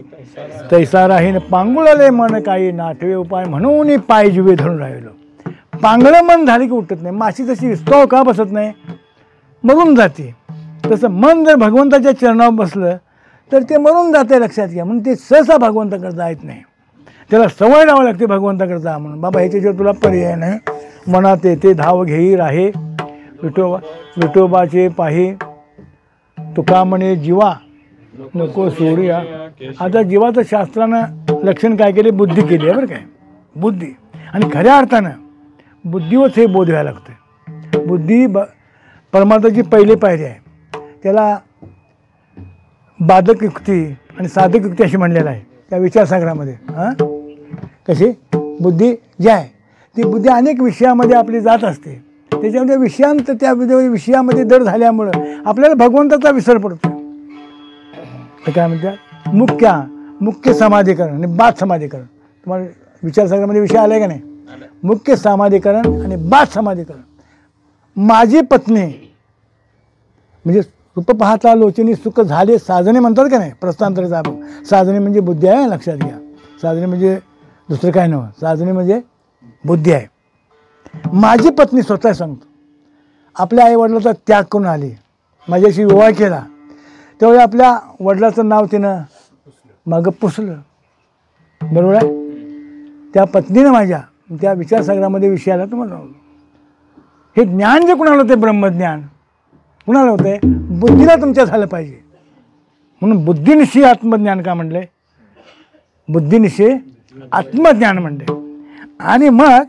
तैसा राहीन पांगुळले मन काही नाठवे उपाय म्हणून पाय जिवे धरून राहिलो. पांगळं मन झाली की उठत नाही. माशी तशी विस्तव का बसत नाही, मरून जाते. तसं मन जर भगवंताच्या चरणावर बसलं तर ते मरून जाते, लक्षात घ्या. म्हणून ते सहसा भगवंताकडे जायत नाही. त्याला सवय लावावी लागते भगवंताकडे जा म्हणून. बाबा ह्याच्याशिवाय तुला पर्याय नाही. मनात ते धाव घेई राहे विठोबाचे पाही. तुका म्हणे जीवा नको सोडूया. आता जीवाचं शास्त्रानं लक्षण काय केले, बुद्धी केली आहे बरं काय, बुद्धी. आणि खऱ्या अर्थानं बुद्धीवरच हे बोध व्हायला लागतं. बुद्धी परमार्थाची पहिली पायरी आहे. त्याला बाधक युक्ती आणि साधक युक्ती अशी म्हणलेलं आहे त्या विचारसागरामध्ये. कशी बुद्धी जी आहे ती बुद्धी अनेक विषयामध्ये आपली जात असते. त्याच्यामध्ये विषयांत त्या विषयामध्ये दर झाल्यामुळं आपल्याला भगवंताचा विसर पडतो. तर काय म्हणतात, मुख्य समाधीकरण आणि बाद समाधीकरण. तुम्हाला विचारसागरामध्ये विषय आला का नाही, मुख्य समाधीकरण आणि बाद समाधीकरण. माझी पत्नी म्हणजे रूप पाहता लोचनी सुख झाले साधने म्हणतात का नाही, प्रस्थांतराचा आपण. साधने म्हणजे बुद्धी आहे, लक्षात घ्या. साधने म्हणजे दुसरं काय नव्हतं, साधने म्हणजे बुद्धी आहे. माझी पत्नी स्वतः सांगतो, आपल्या आईवडिलाचा त्याग करून आली, माझ्याशी विवाह केला, त्यावेळी आपल्या वडिलाचं नाव तिनं मागं पुसलं. बरोबर आहे. त्या पत्नीनं माझ्या त्या विचारसागरामध्ये विषयाला तुम्हाला हे ज्ञान जे कुणाला होते, ब्रह्मज्ञान कुणाला होते, बुद्धीला तुमच्या झालं पाहिजे. म्हणून बुद्धिनिशी आत्मज्ञान का म्हणले, बुद्धिनिशी आत्मज्ञान म्हणले. आणि मग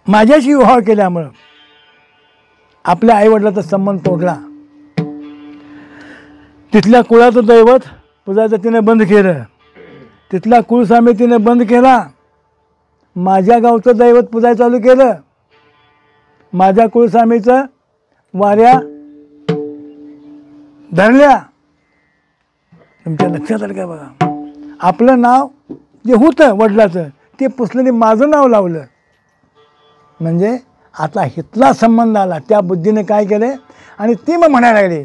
माझ्याशी विवाह केल्यामुळं आपल्या आईवडिलाचा संबंध तोडला. तिथल्या कुळाचं दैवत पूजायचं तिने बंद केलं, तिथला कुळस्वामी तिने बंद केला. माझ्या गावचं दैवत पूजायचं चालू केलं. माझ्या कुळस्वामीचं वाऱ्या धरल्या. तुमच्या लक्षात आलं काय बघा. आपलं नाव जे होतं वडिलाचं ते पुसलं, माझं नाव लावलं. म्हणजे आता हितला संबंध आला. त्या बुद्धीने काय केलं, आणि ती मग म्हणायला लागली,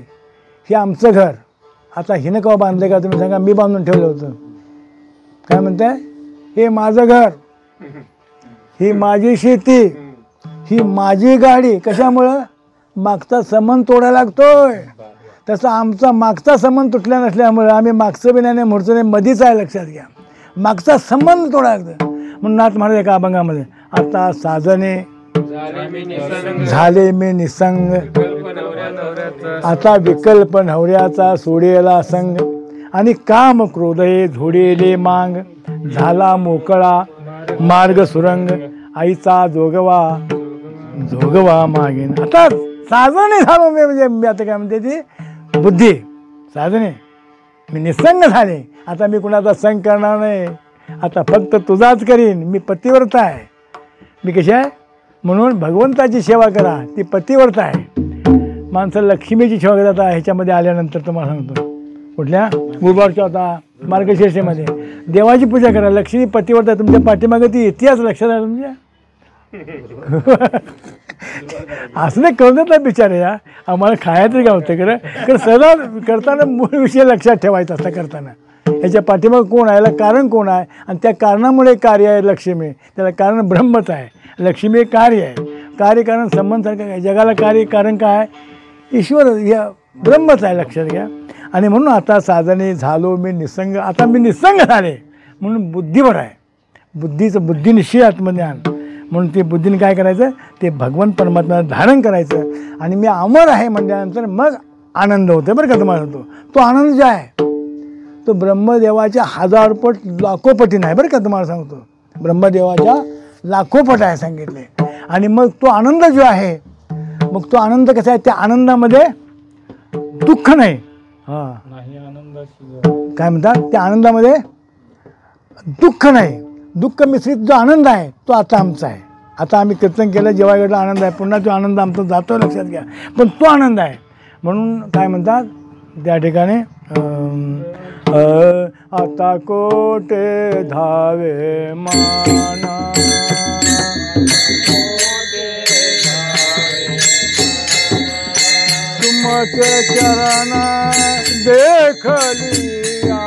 हे आमचं घर. आता हिनं केव्हा बांधलं का तुम्ही सांगा, मी बांधून ठेवलं होतं. काय म्हणताय, हे माझं घर, ही माझी शेती, ही माझी गाडी. कशामुळं, मागचा संबंध तोडायला लागतोय. तसं आमचा मागचा संबंध तुटल्या नसल्यामुळं आम्ही मागचं बिण्याने मोडचं नाही, मधीच आहे, लक्षात घ्या. मागचा संबंध तोडायला लागतं. म्हणून नाथ महाराज एका अभंगामध्ये, आता साजने झाले मी निसंग, आता विकल्प नवऱ्याचा सोडेला संग, आणि काम क्रोधये झोडेले मांग, झाला मोकळा मार्ग सुरंग, आईचा जोगवा मागेन. आता साजने झालो मी, म्हणजे मी आता काय म्हणते ती बुद्धी साधने, मी निसंग झाले. आता मी कुणाचा संग करणार नाही, आता फक्त तुझाच करीन. मी पतिव्रता आहे. मी कशी आहे, म्हणून भगवंताची सेवा करा, ती पतिव्रता आहे. माणसं लक्ष्मीची सेवा करत आता ह्याच्यामध्ये आल्यानंतर तुम्हाला सांगतो, कुठल्या गुरुवारच्या होता मार्गशीर्षेमध्ये देवाची पूजा करा. लक्ष्मी पतिव्रता तुमच्या पाठीमागे ती इतिहास लक्षात आहे तुमच्या. असं नाही करून देत नाही बिचारे, या आम्हाला खायला तरी गावतं खरं. कारण सदा करताना मूळ विषय लक्षात ठेवायचा असता. करताना ह्याच्या पाठीमागे कोण आहे, याला कारण कोण आहे, आणि त्या कारणामुळे कार्य आहे लक्ष्मी. त्याला कारण ब्रह्मच आहे. लक्ष्मी हे कार्य आहे. कार्यकारण संबंध सारखं आहे. जगाला कार्य कारण काय आहे, ईश्वर या ब्रह्मच आहे, लक्षात घ्या. आणि म्हणून आता साधने झालो मी निसंग. आता मी निसंग झाले म्हणून बुद्धीवर आहे. बुद्धीचं बुद्धिनिश्चय आत्मज्ञान. म्हणून ते बुद्धीने काय करायचं, ते भगवंत परमात्मा धारण करायचं. आणि मी अमर आहे म्हटल्यानंतर मग आनंद होतो बरं का. तुम्हाला होतो तो आनंद जो आहे तो ब्रह्मदेवाच्या 1000 पट लाखो पटी नाही बरं का. तुम्हाला सांगतो ब्रह्मदेवाच्या लाखो पट आहे सांगितले. आणि मग तो आनंद जो आहे, मग तो आनंद कसा आहे, त्या आनंदामध्ये दुःख नाही. हां काय म्हणतात, त्या आनंदामध्ये दुःख नाही. दुःख मिश्रित जो आनंद आहे तो आता आमचा आहे. आता आम्ही कीर्तन केलं, जेव्हा गेला आनंद आहे, पुन्हा तो आनंद आमचा जातो, लक्षात घ्या. पण तो आनंद आहे. म्हणून काय म्हणतात त्या ठिकाणी, आता कोटे धावे माना तुमचे चरण देख लिया,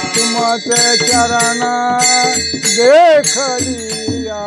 तुमचे चरण देख लिया,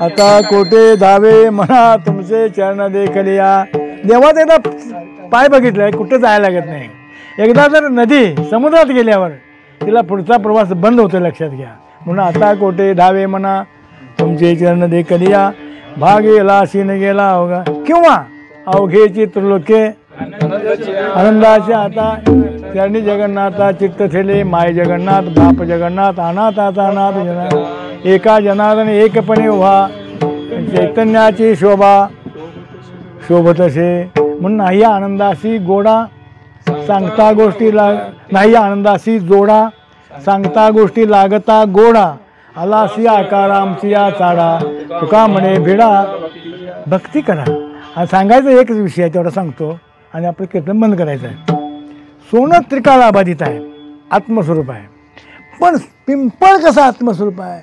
आता कोटे धावे म्हणा तुमचे चरण देखलिया. देवात एकदा पाय बघितलाय, कुठे जायला लागत नाही. एकदा जर नदी समुद्रात गेल्यावर तिला पुढचा प्रवास बंद होतो, लक्षात घ्या. म्हणून आता कोटे धावे म्हणा तुमचे चरण देखलिया, भाग गेला सीन गेला अवघा किंवा अवघेची त्रिलोके आनंदाचे आता चरणी जगन्नाथा चित्त थेले माय जगन्नाथ बाप जगन्नाथ अनाथ आता अनाथ जना एका जनार्दन एकपणे उभा चैतन्याची शोभा शोभतसे. म्हणून नाही आनंदाशी गोडा सांगता गोष्टी नाही आनंदाशी जोडा सांगता गोष्टी लागता गोडा आलासी आकार आमची या चाडा तुका म्हणे भिडा भक्ती करा. आणि सांगायचं एकच विषय आहे, तेवढा सांगतो आणि आपलं कीर्तन बंद करायचं आहे. सोनं त्रिकाळ अबाधित आहे, आत्मस्वरूप आहे. पण पिंपळ कसा आत्मस्वरूप आहे,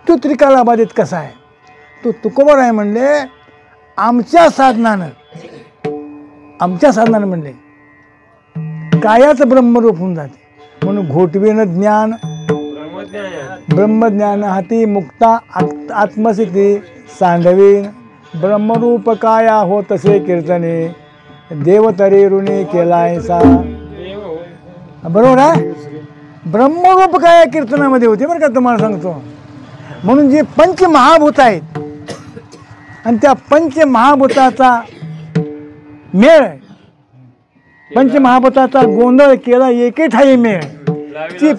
तो त्रिकाळ अबाधित कसा आहे, तो तुकोबर आहे. म्हणले आमच्या साधनानं म्हणले कायाचं ब्रह्मरूप होऊन जाते. म्हणून घोटवीन ज्ञान ब्रह्मज्ञान हाती मुक्ता आत्मसिद्धी सांडवीन ब्रह्मरूप काया हो तसे कीर्तने देवतरी ऋणी केलाय सा. बरोबर आहे, ब्रह्मरूप काया कीर्तनामध्ये होते बरं का. तुम्हाला सांगतो म्हणून जे पंचमहाभूत आहेत आणि त्या पंचमहाभूताचा मेळ, पंचमहाभूताचा गोंधळ केला एके ठाई मेळ, ती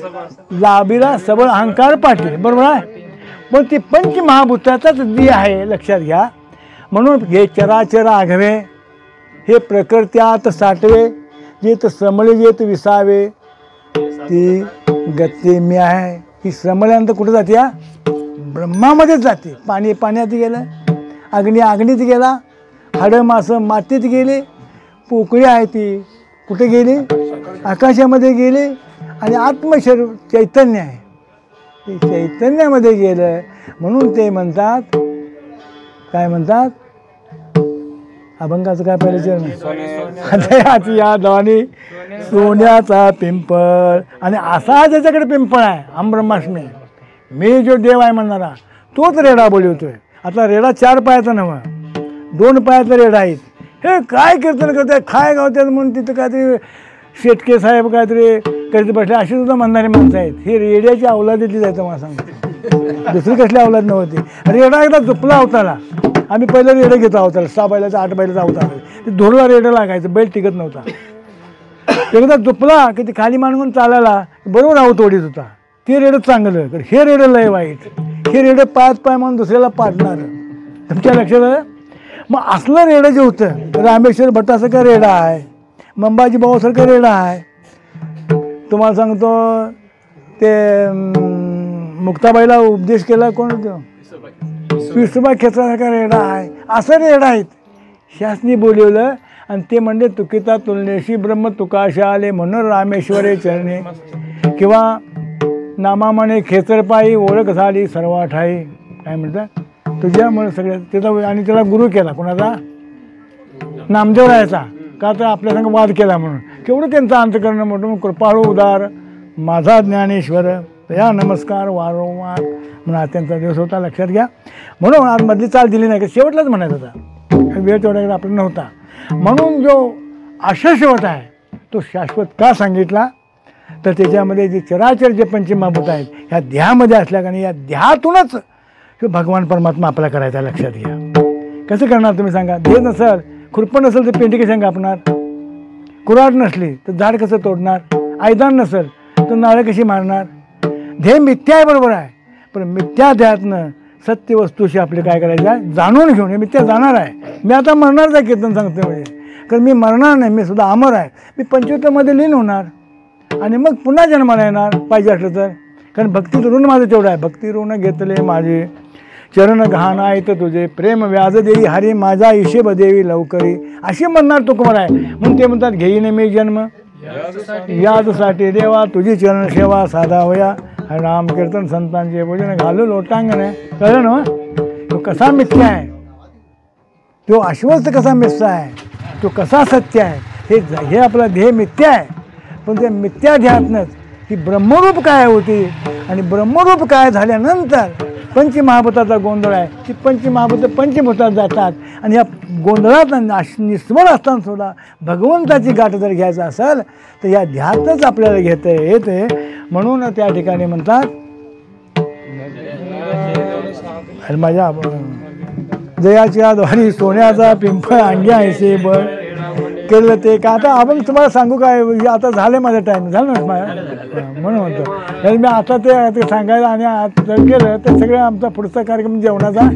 लाभीला सबळ अहंकार पाटील. बरोबर आहे. पण ती पंचमहाभूताचाच जी आहे, लक्षात घ्या. म्हणून हे चराचर आघवे हे प्रकृत्यात साठवे, जेत श्रमले जेत विसावे, ती गती मी आहे. ही श्रमल्यानंतर कुठं जाते? या ब्रह्मामध्येच जाते. पाणी पाण्यात गेलं, अग्नी अग्नीत गेला, हाडं मासं मातीत गेले, पोकळी आहे ती कुठे गेली? आकाशामध्ये गेली. आणि आत्मशरीर चैतन्य आहे, ते चैतन्यामध्ये गेलं. म्हणून ते म्हणतात, काय म्हणतात? अभंगाचं काय पहिलं चरण? या द्वानी सोन्याचा पिंपळ. आणि असा ज्याच्याकडे पिंपळ आहे, हम ब्रह्मास्मी, मी जो देव आहे म्हणणारा, तोच रेडा बोलवतोय. आता रेडा 4 पायाचा नव्हा, 2 पायाचा रेडा आहेत. हे काय कीर्तन करतात, काय गावतात म्हणून तिथं काहीतरी शेटके साहेब काहीतरी करीत बसले, अशी सुद्धा म्हणणारी माणसं आहेत. ही रेड्याची अवलादीतली जायचं मला सांगतो, दुसरी कसली अवलाद नव्हती. रेडा एकदा झोपला अवताला. आम्ही पहिलं रेडं घेतो अवताला, 6 बैलाचा 8 बैलाचा अवतार. ते धुरला रेडं लागायचं, बैल टिकत नव्हता. एकदा झोपला की ते खाली मांडून चालायला बरोबर अवत ओढीत होता. ते रेडं चांगलं, तर हे रेडं लय वाईट. हे रेडं पायात पाय म्हणून दुसऱ्याला पाडणार. तुमच्या लक्षात आलं? मग असलं रेडं जे होतं, रामेश्वर भट्टासारखं रेडा आहे, मंबाजी भाऊसारखं रेडा आहे. तुम्हाला सांगतो ते मुक्ताबाईला उपदेश केला कोण होतं? विसोबा खेचण्यासारखा रेडा आहे. असं रेडा आहेत. शासनी बोलवलं आणि ते म्हणजे तुकिता तुलनेशी ब्रह्म तुकाशा आले म्हणून रामेश्वरे चरणे, किंवा नामामाने खेचरपायी ओळख झाली सर्वा ठाई. काय म्हणतात? तुझ्यामुळे सगळ्या त्याचा. आणि त्याला गुरु केला कोणाचा? नामदेव राहायचा. का तर आपल्या संग वाद केला म्हणून. केवढं त्यांचं अंतकरण मोठं. कृपाळू उदार माझा ज्ञानेश्वर, या नमस्कार वारंवार म्हणून त्यांचा दिवस होता. लक्षात घ्या. म्हणून आज मधली चाल दिली नाही, का शेवटलाच म्हणायचं होता, वेळ तेवढ्याकडे आपला नव्हता. म्हणून जो अशाश्वत आहे तो शाश्वत का सांगितला? तर त्याच्यामध्ये जे चराचर जे पंचमहाभूत आहेत ह्या देहामध्ये असल्या कारण या देहातूनच भगवान परमात्मा आपल्याला करायचा. लक्षात घ्या. कसं करणार तुम्ही सांगा? देह नसेल, खुरपण नसेल तर पेंटी कशी कापणार? कुऱ्हाड नसली तर झाड कसं तोडणार? आयदान नसेल तर नारळ कशी मारणार? ध्येय मिथ्या आहे, बरोबर आहे, पण मिथ्या ध्येयातनं सत्य वस्तूशी आपले काय करायचं आहे? जाणून घेऊन. हे मिथ्या जाणार आहे. मी आता मरणारच आहे कीर्तन सांगते म्हणजे, कारण मी मरणार नाही, मी सुद्धा अमर आहे. मी 75मध्ये लीन होणार आणि मग पुन्हा जन्माला येणार पाहिजे असलं तर. कारण भक्तीत ऋण माझं तेवढं आहे. भक्ती ऋण घेतले माझे चरण गहाण आहेत तुझे, प्रेम व्याज देई हरी माझा हिशेब देवी लवकरी, असे म्हणणार तुकोबर आहे. म्हणून ते म्हणतात घेईन मी जन्म यादसाठी देवा, तुझी चरण सेवा साधा होया, नाम कीर्तन संतांचे भोजन घालू लोटांगण आहे. कळलं ना? तो कसा मिथ्या आहे, तो आश्वस्त कसा मिथ्या आहे, तो कसा सत्य आहे. हे आपला ध्येय मिथ्या आहे. पण त्या मिथ्या ध्येयातनंच ही ब्रह्मरूप काय होती. आणि ब्रह्मरूप काय झाल्यानंतर पंचमहाभूताचा गोंधळ आहे. ती पंचमहाभूत पंचभूतात जातात. आणि या गोंधळात निस्वळ असताना सुद्धा भगवंताची गाठ जर घ्यायचं असेल तर या ध्यातच आपल्याला घेता येते. म्हणून त्या ठिकाणी म्हणतात माझ्या जयाच्या द्वारी सोन्याचा पिंपळ अंग्या ऐसे बळ केलं ते का. आता आपण तुम्हाला सांगू काय, आता झालं माझा टाईम झालं ना माझ्या, म्हणून म्हणतो. तर मी आता ते सांगायला आणि आता केलं तर सगळं आमचा पुढचा कार्यक्रम जेवणाचा.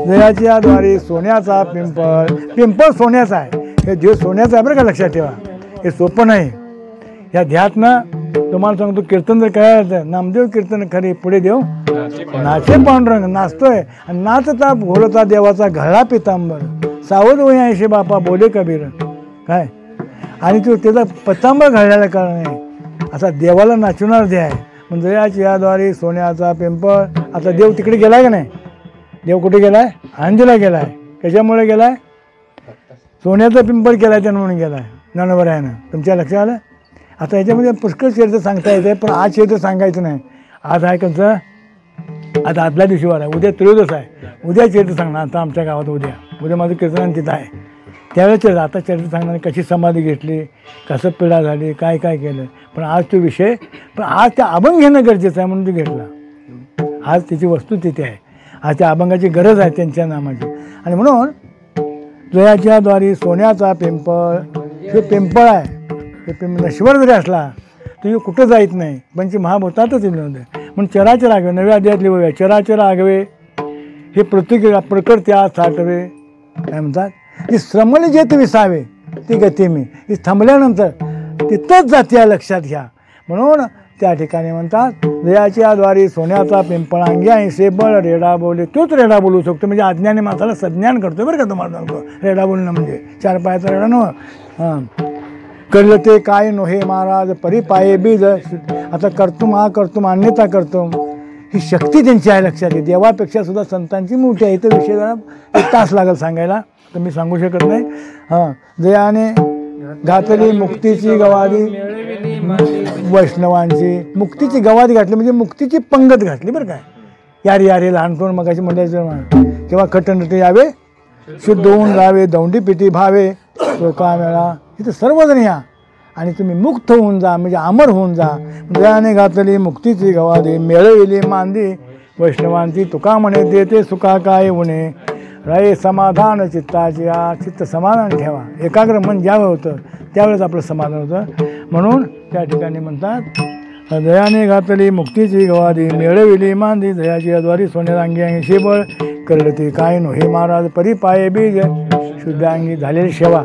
जयाच्या द्वारी सोन्याचा पिंपळ, पिंपळ सोन्याचा आहे. हे देव सोन्याचा आहे बरं का, लक्षात ठेवा. हे सोपं नाही. या ध्यातनं तुम्हाला सांगतो कीर्तन जर करायचं, नामदेव कीर्तन खरे पुढे देव नाचे पांडुरंग नाचतोय. आणि नाचता घोळता देवाचा घळा पितांबर, सावध होई ऐशे बापा बोले कबीर. काय आणि तो त्याचा पतांबर घालायला कारण आहे. असा देवाला नाचवणार दे आहे. म्हणजे याची याद्वारे सोन्याचा पिंपळ. आता देव तिकडे गेलाय का नाही? देव कुठे गेलाय? आंजीला गेलाय. कशामुळे गेलाय? सोन्याचा पिंपळ केलाय त्यानं म्हणून गेलाय. नवबर आहे ना. तुमच्या लक्षात आलं? आता याच्यामध्ये पुष्कळ चरित्र सांगता येते, पण आज चरित्र सांगायचं नाही. आज आहे कसं, आता आदल्या दिवशी वार आहे, उद्या त्रयोदश आहे, उद्या चरित्र सांगणार. आता आमच्या गावात उद्या माझं कीर्तन तिथं आहे. त्यावेळेस चरित्र, आता चरित्र सांगणार कशी समाधी घेतली, कसं पिढा झाली, काय काय केलं. पण आज तो विषय, पण आज त्या अभंग घेणं गरजेचं आहे म्हणून तो घेतला. आज त्याची वस्तू तिथे आहे. आज त्या अभंगाची गरज आहे त्यांच्या नामाची. आणि म्हणून जयाच्या द्वारी सोन्याचा पिंपळ, हे पिंपळ आहे. हे नश्वर जरी असला तर कुठं जायत नाही, पंचमहाभूतातच येईल. म्हणून चराचर आगवे, नव्या अध्यायातली वया चराचर आगवे, हे प्रकृत्या साठवे. काय म्हणतात? ती श्रमले जे ते विसावे ती गती मी, ती थांबल्यानंतर तिथंच जाते लक्षात घ्या. म्हणून त्या ठिकाणी म्हणतात दयाच्या द्वारी सोन्याचा पिंपळांगी ऐसे बळ रेडा बोले, तोच रेडा बोलू शकतो. म्हणजे अज्ञानी माणसाला सज्ञान करतो बरं का तुम्हाला सांगतो. रेडा बोलणं म्हणजे चार पायाचा रेडा नव्ह. हां, करलं ते काय नोहे महाराज परी पाये बीज. आता करतुम हा करतुम अन्यथा करतुम ही शक्ती त्यांची आहे लक्षात घे. देवापेक्षा सुद्धा संतांची मोठी आहे. इथं विषय जरा एक तास लागेल सांगायला, तर मी सांगू शकत नाही. हां, दयाने घातली मुक्तीची गवादी वैष्णवांची, मुक्तीची गवादी घातली म्हणजे मुक्तीची पंगत घातली बरं काय. यारे यारे लहानपण मग अशी म्हणायचं किंवा खटनटे यावे शुद्ध होऊन राहावे, दौंडी पिटी भावे लोका मेळा. इथं सर्वजण या आणि तुम्ही मुक्त होऊन जा म्हणजे अमर होऊन जा. दयाने घातली मुक्तीची गवादी मेळविली मांदी वैष्णवांची तुका म्हणे देते सुखा काय उणे. राये समाधान चित्ताचे, चित्त समाधान ठेवा. एकाग्र मन ज्यावेळेस होतं त्यावेळेस आपलं समाधान होतं. म्हणून त्या ठिकाणी म्हणतात दयाने घातली मुक्तीची गवादी मेळविली मांदी दयाची अद्वारी सोन्यारांगी अंगी शेबळ करलं ते काय नो हे महाराज परी पाये बीज शुद्धांगी झालेली सेवा.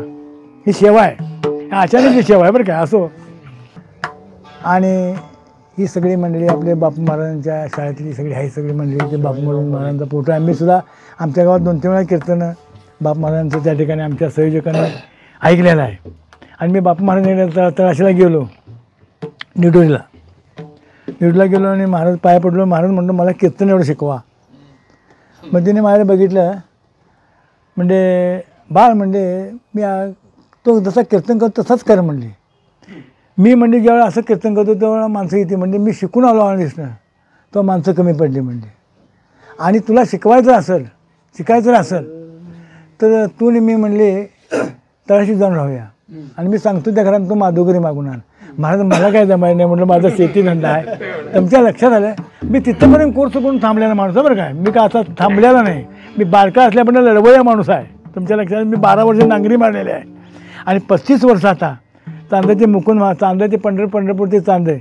ही सेवा आहे, अचानकची सेवा आहे बरं काय. असो आणि ही सगळी मंडळी आपले बापू महाराजांच्या शाळेतली सगळी आहे. सगळी मंडळी ते बापू महाराजांचा फोटो आहे. मी सुद्धा आमच्या गावात 2-3 वेळा कीर्तनं बापू महाराजांचं त्या ठिकाणी आमच्या संयोजकांना ऐकलेलं आहे. आणि मी बापू महाराजांच्या तळाशीला गेलो, निवडूला गेलो आणि महाराज पाया पडलो. महाराज म्हणतो मला कीर्तन एवढं शिकवा. मग तिने मला बघितलं म्हणजे बाळ म्हणजे मी तो जसा कीर्तन करतो तसाच कर म्हणले. मी म्हणजे ज्यावेळेला असं कीर्तन करतो त्यावेळेला माणसं येते म्हणजे मी शिकून आलो आणि दिसणं तो माणसं कमी पडली म्हणजे. आणि तुला शिकायचं असेल तर तू आणि मी म्हणले तळाशी जाऊन राहूया आणि मी सांगतो त्या घरात तू माधुकरी मागून आण. महाराज मला काय जमायचं नाही म्हटलं, माझा शेती धंदा आहे. तुमच्या लक्षात आलं मी तिथंपर्यंत कोर्स करून थांबलेला माणूस आहे बरं काय. मी काय असा थांबलेला नाही. मी बारका असल्यापर्यंत लढवया माणूस आहे. तुमच्या लक्षात मी 12 वर्ष नांगरी मारलेली आहे आणि 35 वर्ष आता चांद्याचे मुकुंद चांद्याचे पंढरपूर ते चांदे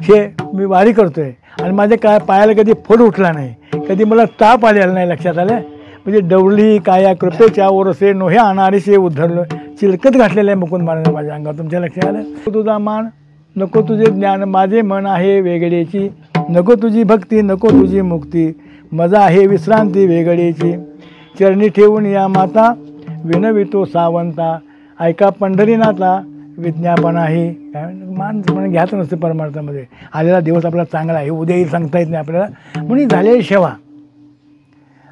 हे मी वारी करतो आहे. आणि माझ्या काय पायाला कधी फोड उठला नाही, कधी मला ताप आलेला नाही. लक्षात आलं म्हणजे डवली काया कृपेच्या ओरसे नोहे अनारीसे उद्धरलो चिलकत घातलेलं आहे मुकुंद महाराज माझ्या अंगावर. तुमच्या लक्षात आलं. तुझा मान नको तुझे ज्ञान माझे मन आहे वेगळेची, नको तुझी भक्ती नको तुझी मुक्ती मजा आहे विश्रांती वेगळेची. चरणी ठेवून या माता विनवितो सावंता ऐका पंढरीनाथला विज्ञापन आहे. काय मान म्हणून घ्यायचं नसतं परमार्थामध्ये. आलेला दिवस आपला चांगला आहे, उद्याही सांगता येत नाही आपल्याला. म्हणून झालेली सेवा.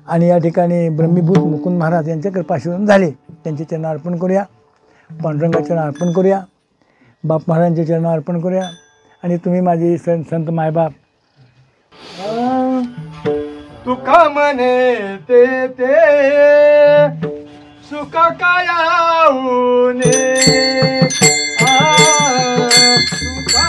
आणि या ठिकाणी ब्रह्मीभूत मुकुंद महाराज यांच्या कृपाशीर्वाद झाले. त्यांचे चरण अर्पण करूया, पांडुरंगाचे चरण अर्पण करूया, बाप महाराजांचे चरण अर्पण करूया. आणि तुम्ही माझे संत मायबाप तुका म्हणे ते सुख कायाऊने तुका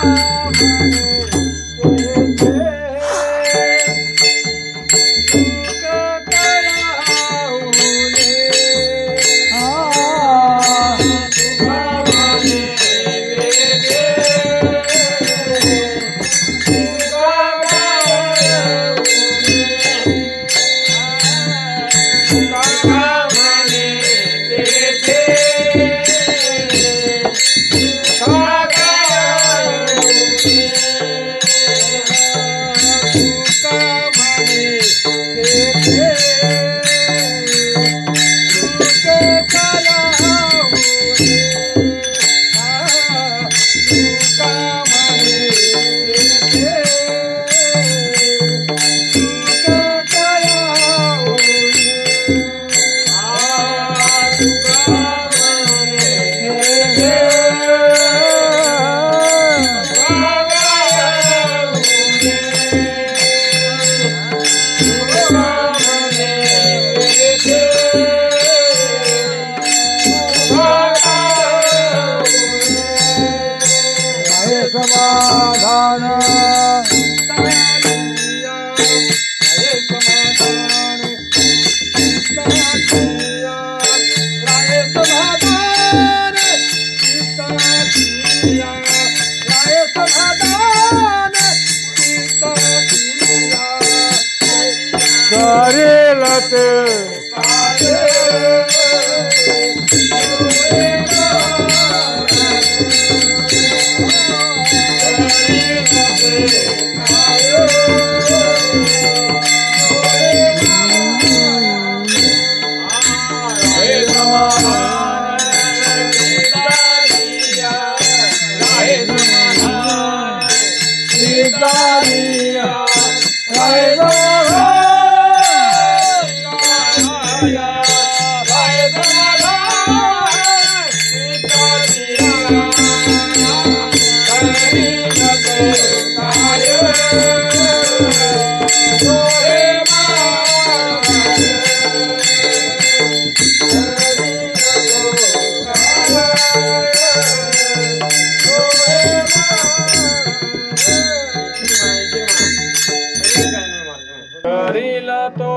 करीला तो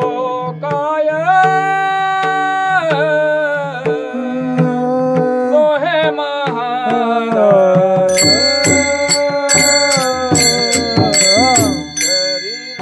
काय तो हे महाराज करीला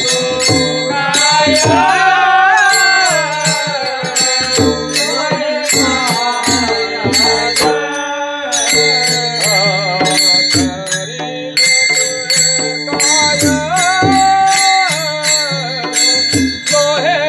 तो काय तो हे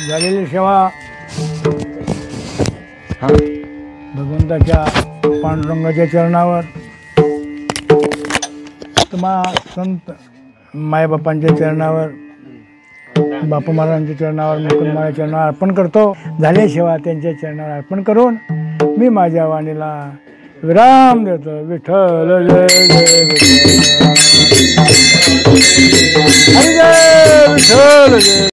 झालेली सेवा भगवंताच्या पांडुरंगाच्या चरणावर, तुम्हा संत मायबापांच्या चरणावर, बापू महाराजांच्या चरणावर, मुकुंद महाराजांच्या चरणावर अर्पण करतो. झाले सेवा त्यांच्या चरणावर अर्पण करून मी माझ्या वाणीला विराम देतो. विठ्ठल जय जय विठ्ठल, हरी जय विठ्ठल जय.